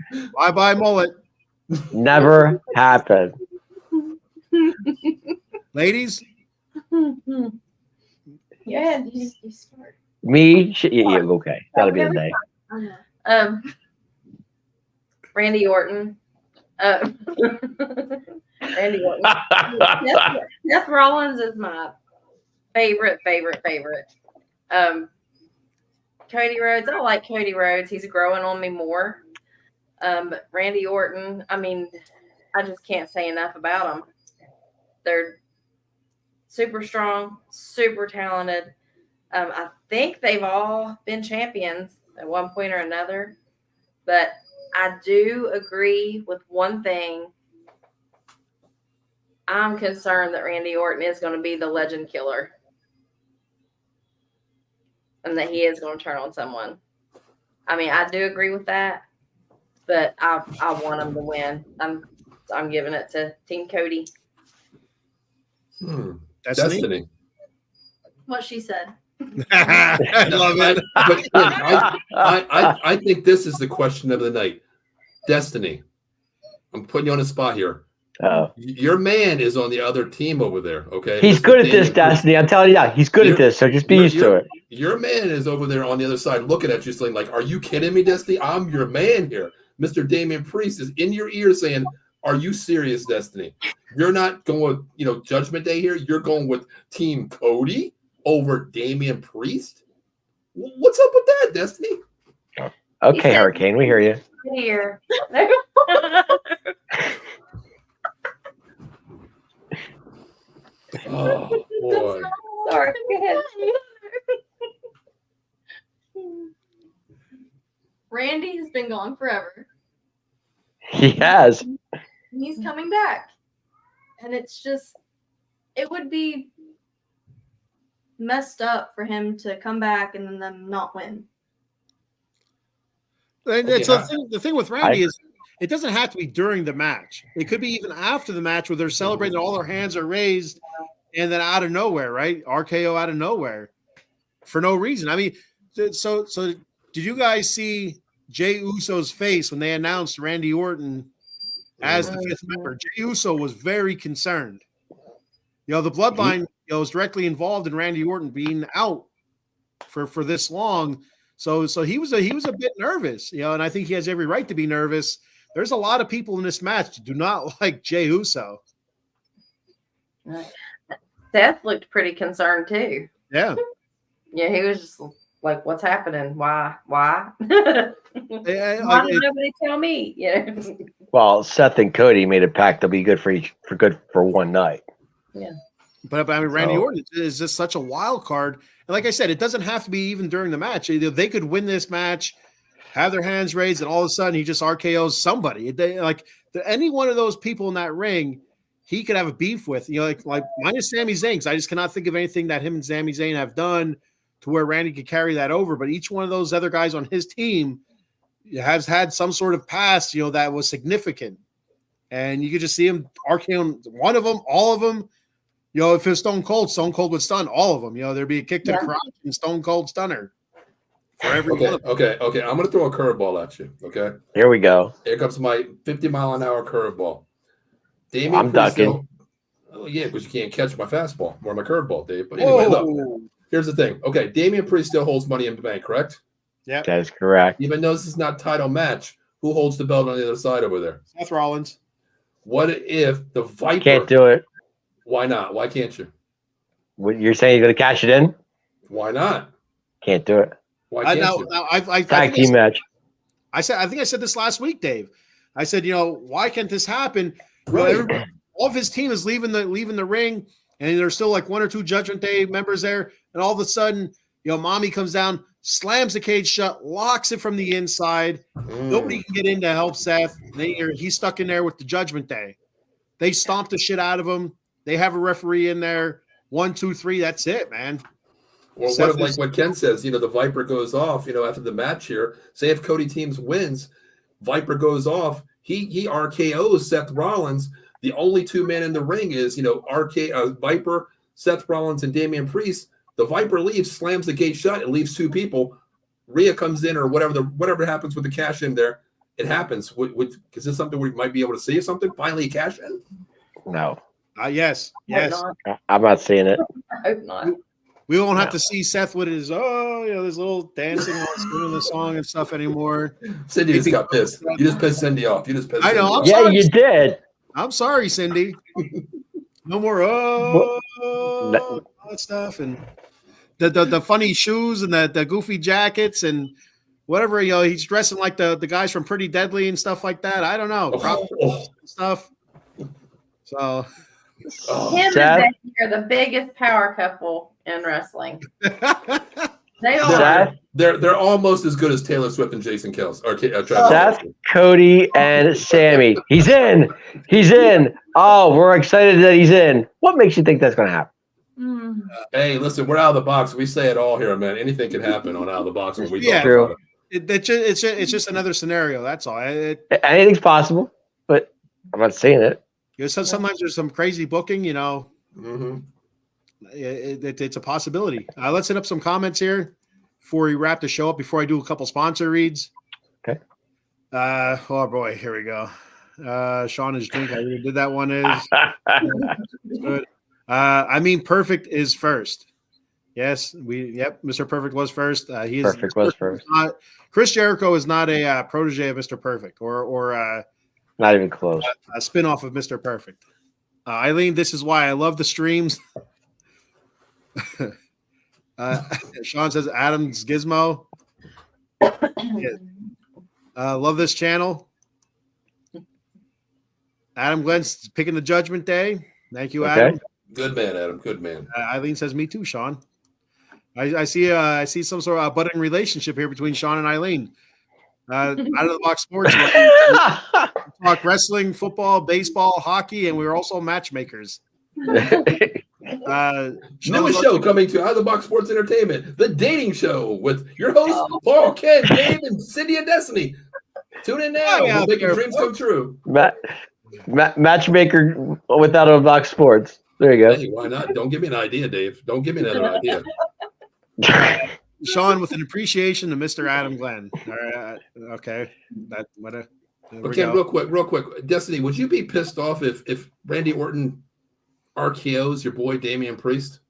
Bye mullet. Never happen. Ladies. Yeah, you start. Me? Yeah, okay. That'll be the day. Randy Orton. Randy Orton. Seth Rollins is my favorite. Cody Rhodes, I like Cody Rhodes. He's growing on me more. But Randy Orton, I mean, I just can't say enough about them. They're super strong, super talented. I think they've all been champions at one point or another. But I do agree with one thing. I'm concerned that Randy Orton is going to be the legend killer. And that he is going to turn on someone. I mean, I do agree with that. But I want him to win. I'm giving it to Team Cody. Destiny. What she said. I love it. I think this is the question of the night. Destiny. I'm putting you on the spot here. Oh, Your man is on the other team over there, okay? he's good at this, Destiny. I'm telling you now, he's good at this. So just be used to it. Your man is over there on the other side looking at you saying, like, are you kidding me, Destiny? I'm your man here. Mr. Damian Priest is in your ear saying, are you serious, Destiny? You're not going with, Judgment Day here. You're going with Team Cody over Damian Priest? What's up with that, Destiny? Okay, Hurricane, we hear you. Here. Oh boy. Sorry, go ahead. Randy has been gone forever. He has. He's coming back. And it's just, it would be messed up for him to come back and then them not win. And Okay, the thing with Randy is it doesn't have to be during the match. It could be even after the match where they're celebrating, all their hands are raised, and then out of nowhere, right? RKO out of nowhere for no reason. I mean, so did you guys see Jey Uso's face when they announced Randy Orton as the fifth member? Jey Uso was very concerned. You know, the bloodline was directly involved in Randy Orton being out for this long. So he was a bit nervous, you know, and I think he has every right to be nervous. There's a lot of people in this match who do not like Jey Uso. Seth looked pretty concerned too. Yeah. Yeah, he was just like, "What's happening? Why? Why did nobody tell me?" Yeah. Well, Seth and Cody made a pact they'll be good for one night. Yeah. But I mean, Randy Orton is just such a wild card. And like I said, it doesn't have to be even during the match. They could win this match, have their hands raised, and all of a sudden he just RKOs somebody. Any one of those people in that ring, he could have a beef with. You know, like minus Sami Zayn, because I just cannot think of anything that him and Sami Zayn have done to where Randy could carry that over. But each one of those other guys on his team has had some sort of past, you know, that was significant. And you could just see him RKOing one of them, all of them. You know, if it was Stone Cold would stun all of them. You know, there'd be a kick to the crotch and Stone Cold stunner for every one of them. Okay. I'm going to throw a curveball at you. Okay. Here we go. Here comes my 50-mile-an-hour curveball. I'm ducking. Oh yeah, because you can't catch my fastball or my curveball, Dave. But anyway, look. Here's the thing. Okay, Damian Priest still holds Money in the Bank, correct? Yeah, that is correct. Even though this is not title match, who holds the belt on the other side over there? Seth Rollins. What if the Viper? Can't do it. Why not? Why can't you? What you're saying? You're going to cash it in? Why not? Can't do it. Why can't you? I Tag team match. I think I said this last week, Dave. I said, you know, why can't this happen? Right. You know, all of his team is leaving the ring, and there's still like one or two Judgment Day members there, and all of a sudden, you know, Mommy comes down, slams the cage shut, locks it from the inside. Nobody can get in to help Seth. He's stuck in there with the Judgment Day. They stomp the shit out of him. They have a referee in there. 1, 2, 3. That's it, man. Well, what if, like what Ken says, you know, the Viper goes off, you know, after the match here. Say if Cody Teams wins, Viper goes off. He RKOs Seth Rollins. The only two men in the ring is, you know, Viper, Seth Rollins, and Damian Priest. The Viper leaves, slams the gate shut, and leaves two people. Rhea comes in, or whatever happens with the cash in there. It happens. Is this something we might be able to see? Something finally a cash in? No. Yes. I'm not seeing it. I hope not. We won't have to see Seth with his this little dancing on singing the song and stuff anymore. Cindy just got pissed. You just pissed Cindy off. I know. Yeah, you did. I'm sorry, Cindy. No more all that stuff and the funny shoes and the goofy jackets and whatever. You know, he's dressing like the guys from Pretty Deadly and stuff like that. I don't know. Stuff. So. Him and Becky are the biggest power couple in wrestling. They are. They're almost as good as Taylor Swift and Jason Kelce or Travis. Seth, Cody, and Sammy. He's in. Oh, we're excited that he's in. What makes you think that's going to happen? Hey, listen, we're out of the box. We say it all here, man. Anything can happen on out of the box when we talk true. about it. It's just another scenario. That's all. Anything's possible, but I'm not seeing it. Sometimes there's some crazy booking, you know. Mm-hmm. It's a possibility. Let's hit up some comments here before we wrap the show up. Before I do a couple sponsor reads. Okay. Oh boy, here we go. Sean is drink. I already did that one. Is good. I mean, Perfect is first. Yes, Mr. Perfect was first. Perfect was first. Chris Jericho is not a protege of Mr. Perfect or not even close. A spinoff of Mr. Perfect. Eileen, this is why I love the streams. Sean says Adam's Gizmo. Love this channel. Adam Glenn's picking the Judgment Day. Thank you, Adam. Good man, Adam. Good man. Eileen says, "Me too, Sean." I see some sort of budding relationship here between Sean and Eileen. Out of the box sports, we talk wrestling, football, baseball, hockey, and we're also matchmakers. Newest show coming to Out of the Box Sports Entertainment, the dating show with your hosts Paul, Ken, Dave, and Cindy and Destiny. Tune in now. We'll make your dreams come true. Matchmaker without a box sports. There you go. Hey, why not? Don't give me an idea, Dave. Don't give me another idea. Sean with an appreciation to Mr. Adam Glenn. All right, okay. Okay, real quick. Destiny, would you be pissed off if Randy Orton RKO's your boy Damian Priest?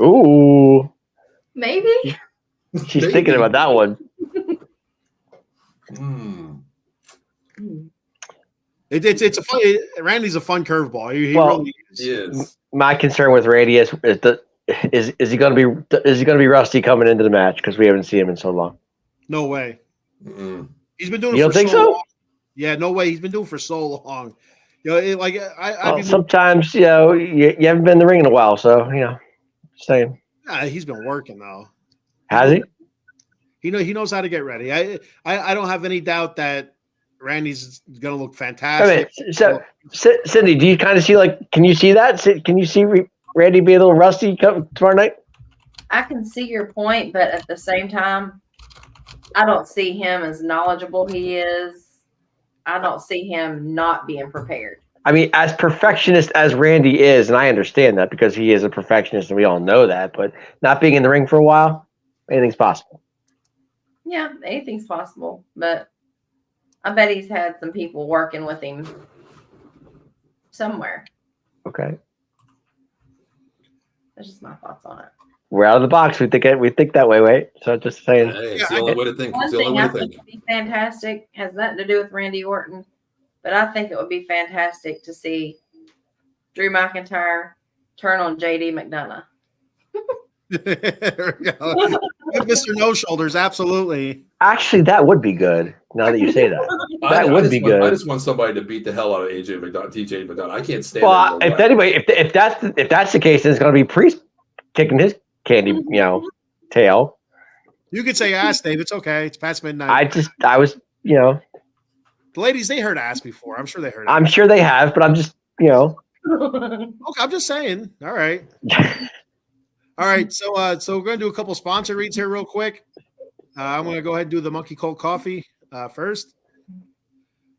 Ooh. Maybe. She's thinking about that one. It's a fun. Randy's a fun curveball. He really is. My concern with Randy is he going to be rusty coming into the match because we haven't seen him in so long. No way. Mm-mm. He's been doing. You it don't for think so so? long. Yeah, no way. He's been doing it for so long. Sometimes you haven't been in the ring in a while, so saying. Yeah, he's been working though. Has he? He knows how to get ready. I don't have any doubt that Randy's going to look fantastic. So Cindy, do you kind of see can you see that? Can you see Randy be a little rusty tomorrow night? I can see your point, but at the same time, I don't see him as knowledgeable he is. I don't see him not being prepared. I mean, as perfectionist as Randy is, and I understand that because he is a perfectionist and we all know that, but not being in the ring for a while, anything's possible. Yeah, anything's possible, but I bet he's had some people working with him somewhere. Okay. That's just my thoughts on it. We're out of the box. We think that way, right? So just saying. Hey, it's the only way to think. One It's the only thing way I to think think. would be fantastic has nothing to do with Randy Orton, but I think it would be fantastic to see Drew McIntyre turn on JD McDonough. There we go. Mr. No Shoulders, absolutely. Actually, that would be good. Now that you say that, that would be good. I just want somebody to beat the hell out of TJ McDonough. I can't stand. Well, if that's the case, then it's going to be Priest kicking his candy, tail. You could say ass, Dave. It's okay. It's past midnight. I was. The ladies, they heard ass before. I'm sure they heard ass. I'm sure they have, but I'm just, Okay, I'm just saying. All right. All right. So we're going to do a couple sponsor reads here real quick. I'm going to go ahead and do the Monkey Cold Coffee first.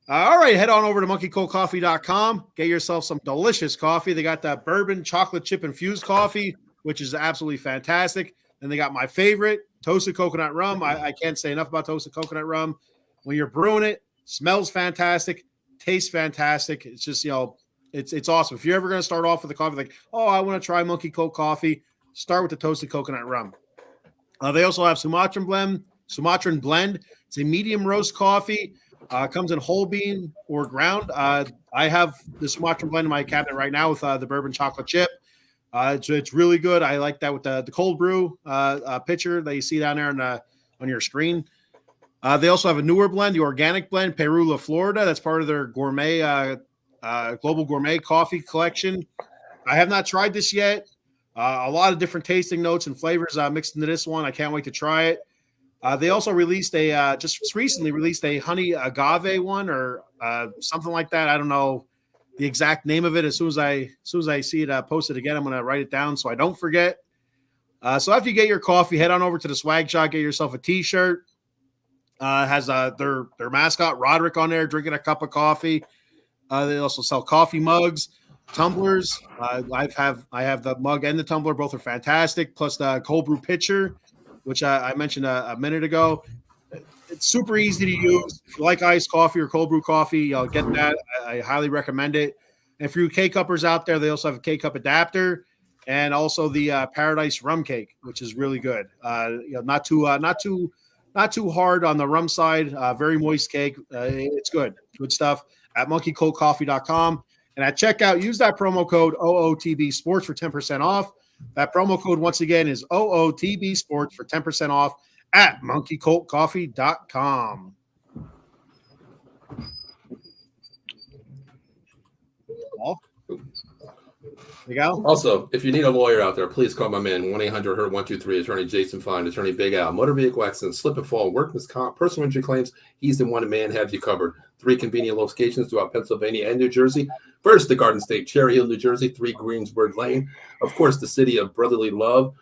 All right. Head on over to monkeycoldcoffee.com. Get yourself some delicious coffee. They got that bourbon chocolate chip infused coffee, which is absolutely fantastic. And they got my favorite, toasted coconut rum. I can't say enough about toasted coconut rum. When you're brewing it, smells fantastic, tastes fantastic. It's just, it's awesome. If you're ever going to start off with a coffee like, oh, I want to try Monkey Cold Coffee, start with the toasted coconut rum. They also have Sumatran blend. It's a medium roast coffee. Comes in whole bean or ground. I have the Sumatran blend in my cabinet right now with the bourbon chocolate chip. It's really good. I like that with the cold brew picture that you see down there on your screen. They also have a newer blend, the organic blend, Perula, Florida. That's part of their gourmet, global gourmet coffee collection. I have not tried this yet. A lot of different tasting notes and flavors mixed into this one. I can't wait to try it. They also released just recently released a honey agave one or something like that. I don't know the exact name of it. As soon as I see it posted again, I'm going to write it down so I don't forget. So after you get your coffee, head on over to the swag shop, get yourself a T-shirt. Has their mascot Roderick on there drinking a cup of coffee. They also sell coffee mugs, tumblers. I have the mug and the tumbler. Both are fantastic. Plus the cold brew pitcher, which I mentioned a minute ago. It's super easy to use. If you like iced coffee or cold brew coffee, get that. I highly recommend it. And for you K-cuppers out there, they also have a K-cup adapter and also the Paradise rum cake, which is really good. Not too hard on the rum side. Very moist cake. It's good stuff at monkeycoldcoffee.com. And at checkout, use that promo code OOTB Sports for 10% off. That promo code once again is OOTB Sports for 10% off at monkeycoldcoffee.com. Paul. There you go. Also, if you need a lawyer out there, please call my man, 1-800-HURT-123, Attorney Jason Fine, Attorney Big Al, motor vehicle accidents, slip and fall, workman's comp, personal injury claims. He's the one man have you covered. 3 convenient locations throughout Pennsylvania and New Jersey. First, the Garden State, Cherry Hill, New Jersey, 3 Greensburg Lane. Of course, the city of brotherly love,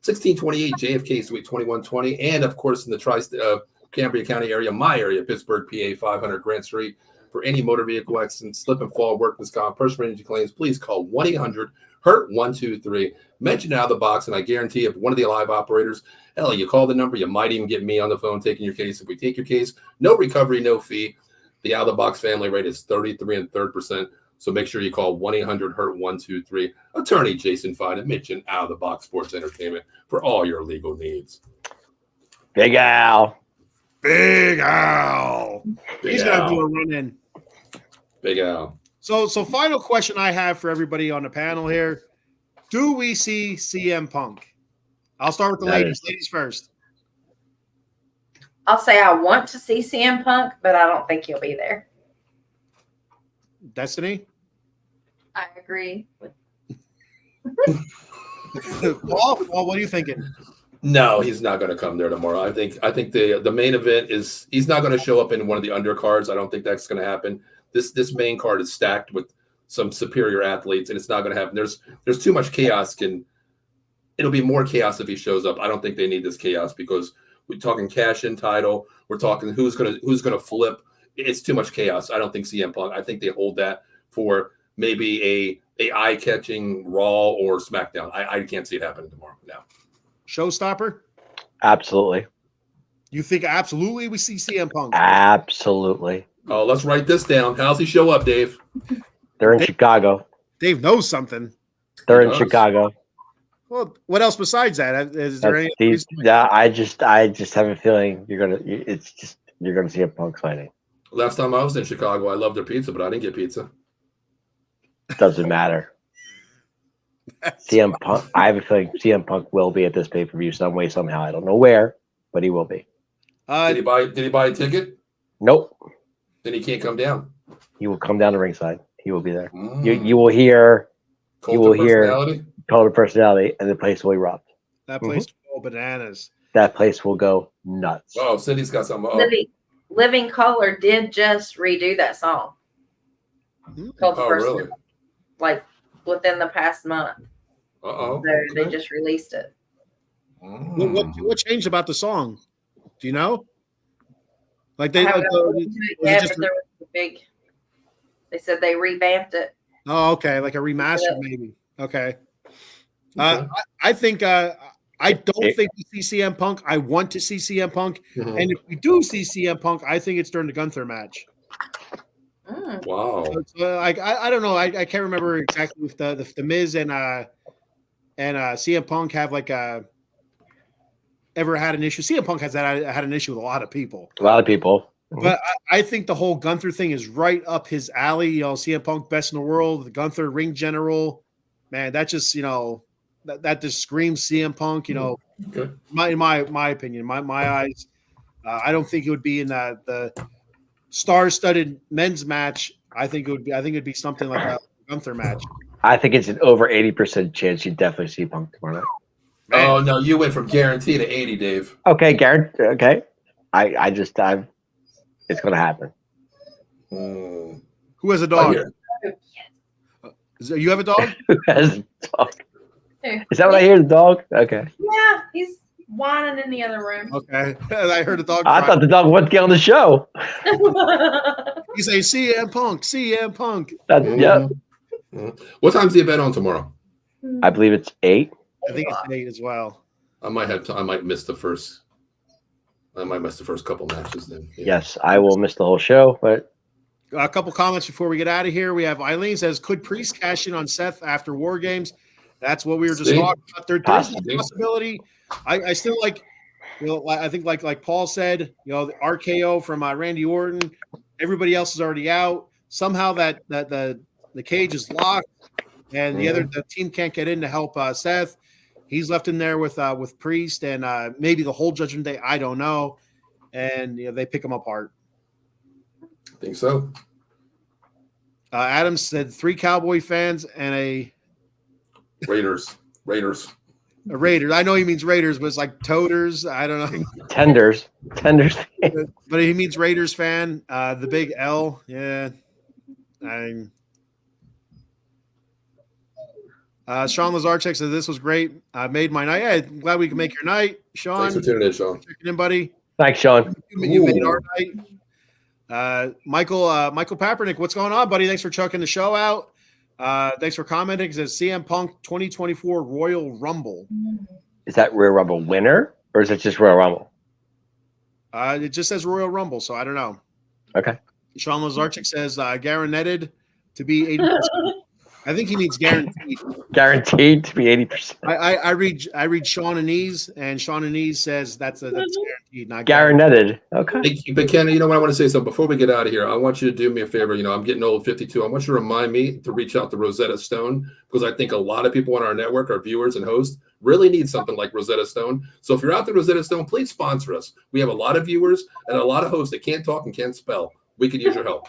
1628 JFK Suite 2120. And, of course, in the Cambria County area, my area, Pittsburgh, PA, 500 Grant Street. For any motor vehicle accident, slip and fall, workman's comp, personal injury claims, please call 1-800-HURT-123. Mention Out of the Box, and I guarantee if one of the live operators, hell, you call the number, you might even get me on the phone taking your case. If we take your case, no recovery, no fee. The Out of the Box family rate is 33 1/3%. So make sure you call 1-800-HURT-123. Attorney Jason Fine and Mention Out of the Box Sports Entertainment for all your legal needs. Big Al. Big Al. He's going to do a run in. Big Al. So final question I have for everybody on the panel here. Do we see CM Punk? I'll start with the ladies. Ladies first. I'll say I want to see CM Punk, but I don't think he'll be there. Destiny? I agree with Paul, what are you thinking? No, he's not going to come there tomorrow. I think the main event is he's not going to show up in one of the undercards. I don't think that's going to happen. This main card is stacked with some superior athletes, and it's not going to happen. There's too much chaos, and it'll be more chaos if he shows up. I don't think they need this chaos because we're talking cash-in title. We're talking who's gonna flip. It's too much chaos. I don't think CM Punk. I think they hold that for maybe a eye-catching Raw or SmackDown. I can't see it happening tomorrow. No. Showstopper? Absolutely. You think absolutely we see CM Punk? Absolutely. Oh, let's write this down. How's he show up, Dave? They're in Chicago. Dave knows something. They're in Chicago. Well, what else besides that? Is there any? Yeah, I just have a feeling you're gonna see a Punk fighting. Last time I was in Chicago, I loved their pizza, but I didn't get pizza. Doesn't matter. CM Punk. I have a feeling CM Punk will be at this pay per view some way somehow. I don't know where, but he will be. Did he buy a ticket? Nope. Then he can't come down. He will come down to ringside. He will be there. You will hear. You will hear cult of personality, and the place will erupt. That place will go bananas. That place will go nuts. Oh, Cindy's got some. Living Color did just redo that song. Cult of Personality. Really? Like within the past month. They just released it. What changed about the song? Do you know? Like they but there was a big. They said they revamped it. Oh, okay, like a remaster, maybe. Okay. I think I don't think we see CM Punk. I want to see CM Punk, and if we do see CM Punk, I think it's during the Gunther match. Wow. So, I don't know. I can't remember exactly if the Miz and CM Punk have ever had an issue. CM Punk had an issue with a lot of people. But I think the whole Gunther thing is right up his alley. You know, CM Punk, best in the world, the Gunther ring general. Man, that just that just screams CM Punk. You know, in my opinion, my eyes. I don't think it would be in the star-studded men's match. I think it'd be something like a Gunther match. I think it's an over 80% chance you definitely see Punk tomorrow night. Man. Oh no, you went from guarantee to 80, Dave. Okay, guarantee. Okay, it's going to happen. Who has a dog? You have a dog? Who has a dog? Is that what I hear? The dog? Okay. Yeah, he's whining in the other room. Okay, I heard a dog. I thought the dog wanted to get on the show. You say CM Punk, CM Punk. Yeah. What time's the event on tomorrow? I believe it's 8. I think it's 8 as well. I might miss the first couple matches then. Yeah. Yes, I will miss the whole show, but a couple comments before we get out of here. We have Eileen says, "Could Priest cash in on Seth after War Games?" That's what we were just talking about. There's a possibility. I still like, I think like Paul said, the RKO from Randy Orton. Everybody else is already out. Somehow that the cage is locked, and the team can't get in to help Seth. He's left in there with Priest and maybe the whole Judgment Day. I don't know, and they pick him apart. I think so. Adams said 3 Cowboy fans and a Raiders. Raiders. I know he means Raiders, but it's like Toters. I don't know. Tenders. But he means Raiders fan. The big L. Yeah. Sean Lazarchuk said this was great. Made my night. Yeah, glad we can make your night, Sean. Thanks for tuning in, Sean. Checking in, buddy. Thanks, Sean. You made our night. Michael Papernick, what's going on, buddy? Thanks for chucking the show out. Thanks for commenting. It says CM Punk 2024 Royal Rumble. Is that Royal Rumble winner or is it just Royal Rumble? It just says Royal Rumble, so I don't know. Okay. Sean Lazarchuk says guaranteed to be 80%. I think he means guaranteed. Guaranteed to be 80%. I read Sean Anise, and Sean Anise says that's guaranteed, not guaranteed. Okay. But Ken, you know what, I want to say something before we get out of here. I want you to do me a favor. You know, I'm getting old, 52. I want you to remind me to reach out to Rosetta Stone because I think a lot of people on our network, our viewers and hosts, really need something like Rosetta Stone. So if you're out there, Rosetta Stone, please sponsor us. We have a lot of viewers and a lot of hosts that can't talk and can't spell. We could use your help.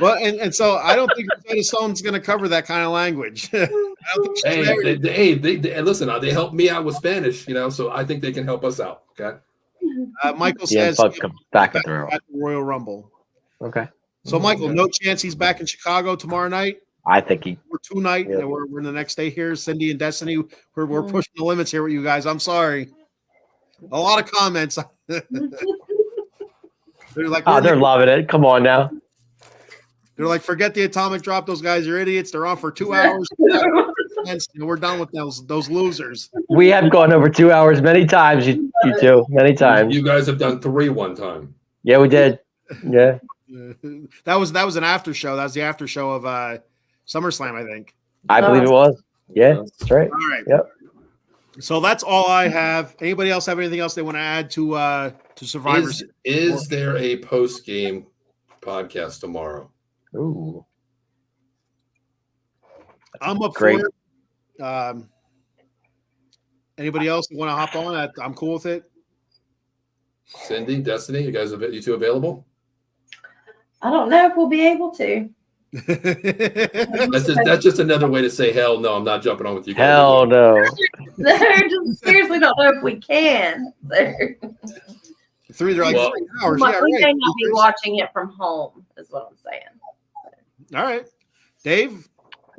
Well, and so I don't think Rosetta Stone's going to cover that kind of language. I don't think they listen. They help me out with Spanish, you know, so I think they can help us out. Okay. Michael says back at the Royal Rumble. Okay. So Michael, no chance he's back in Chicago tomorrow night. I think we're tonight. Yeah. We're the next day here. Cindy and Destiny. We're pushing the limits here with you guys. I'm sorry. A lot of comments. They're like, they're loving it. Come on now. They're like, forget the atomic drop. Those guys are idiots. They're on for 2 hours. We're done with those losers. We have gone over 2 hours many times. You two, many times. You guys have done 3 one time. Yeah, we did. Yeah. That was an after show. That was the after show of SummerSlam, I think. I believe it was. Yeah, that's right. All right. Yep. So that's all I have. Anybody else have anything else they want to add to Survivor? Is there a post game podcast tomorrow? Ooh. I'm up Great. for it. Anybody else want to hop on? I'm cool with it. Cindy, Destiny, you two available? I don't know if we'll be able to. That's just another way to say hell no. I'm not jumping on with you guys. Hell no. Just seriously don't know if we can. They're like 3 hours. We may not be watching it from home, is what I'm saying. All right, Dave.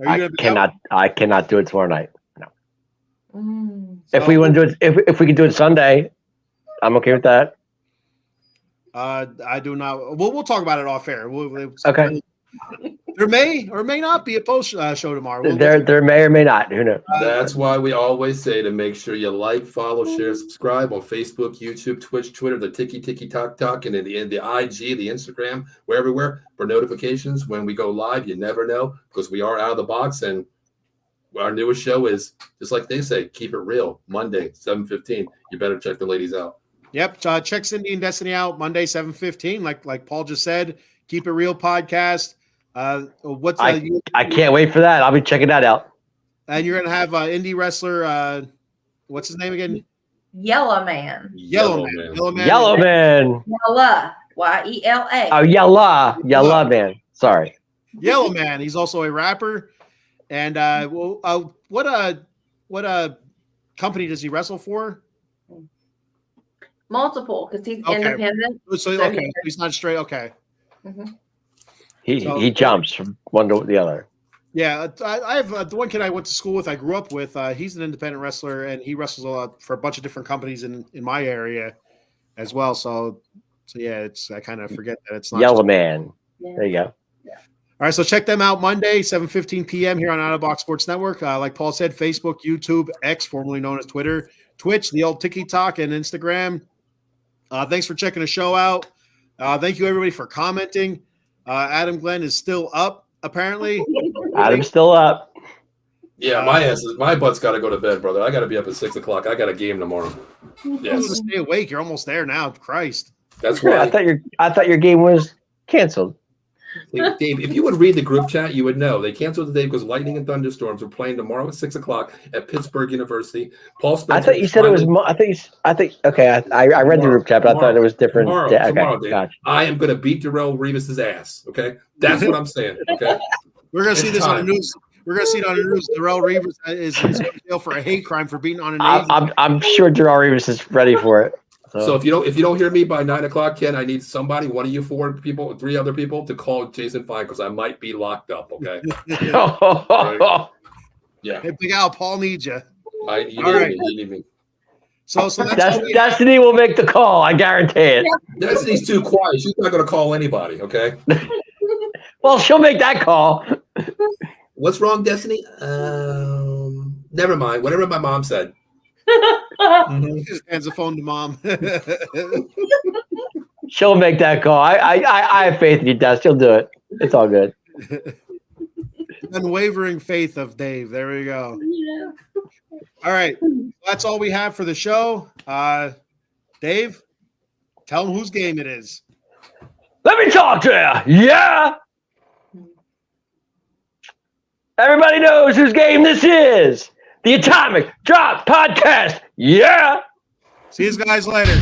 I cannot do it tomorrow night. No. If So- we want to do it, if we can do it Sunday, I'm okay with that. I do not. We'll talk about it off air. Okay. There may or may not be a post show tomorrow. There may or may not. Who knows? That's why we always say to make sure you like, follow, share, subscribe on Facebook, YouTube, Twitch, Twitter, the Tiki Talk, and in the IG, the Instagram, we're everywhere for notifications when we go live. You never know because we are out of the box, and our newest show is just like they say, keep it real. Monday, 7:15. You better check the ladies out. Yep. Check Cindy and Destiny out Monday, 7:15. Like Paul just said, Keep It Real podcast. I can't wait for that. I'll be checking that out. And you're gonna have indie wrestler. What's his name again? Yellow Man. Yellow Man. Yellow Man. Yella. Y-E-L-A. Oh, Yella Man. Sorry. Yellow Man. He's also a rapper. And what company does he wrestle for? Multiple, because he's independent. So he's not straight. Okay. Mm-hmm. He jumps from one to the other. Yeah, I have the one kid I went to school with. I grew up with. He's an independent wrestler, and he wrestles a lot for a bunch of different companies in my area as well. So yeah, I kind of forget that it's not Yellow Man. Yeah. There you go. Yeah. All right, so check them out Monday, 7:15 p.m. here on Out of Box Sports Network. Like Paul said, Facebook, YouTube, X, formerly known as Twitter, Twitch, the old Tiki Talk, and Instagram. Thanks for checking the show out. Thank you everybody for commenting. Adam Glenn is still up, apparently. Adam's still up. Yeah, my butt's got to go to bed, brother. I got to be up at 6 o'clock. I got a game tomorrow. Yes, stay awake. You're almost there now. Christ, that's why. I thought your game was canceled. Dave, if you would read the group chat, you would know they canceled the day because lightning and thunderstorms are playing tomorrow at 6:00 at Pittsburgh University. Paul Spencer. I thought you said it was. I think. Okay, I read the group chat, but I thought it was different. Tomorrow, Dave. Gotcha. I am going to beat Darrell Revis's ass. Okay, that's what I'm saying. Okay, We're gonna see It's this on time. the news. We're gonna see it on the news. Darrell Reeves is in jail for a hate crime for beating on an Asian. I'm sure Darrell Reeves is ready for it. So if you don't hear me by 9:00, Ken, I need somebody, one of you 3 other people, to call Jason Fine because I might be locked up. Okay. Yeah. Hey, Big Al, Paul needs you. You need me. So that's Destiny will make the call. I guarantee it. Destiny's too quiet. She's not going to call anybody. Okay. Well, she'll make that call. What's wrong, Destiny? Never mind. Whatever my mom said. He just hands the phone to mom. She'll make that call. I have faith in you, Des. She'll do it. It's all good. Unwavering faith of Dave. There we go. Yeah. All right. That's all we have for the show. Dave, tell them whose game it is. Let me talk to you. Yeah. Everybody knows whose game this is. The Atomic Drop Podcast. Yeah. See you guys later.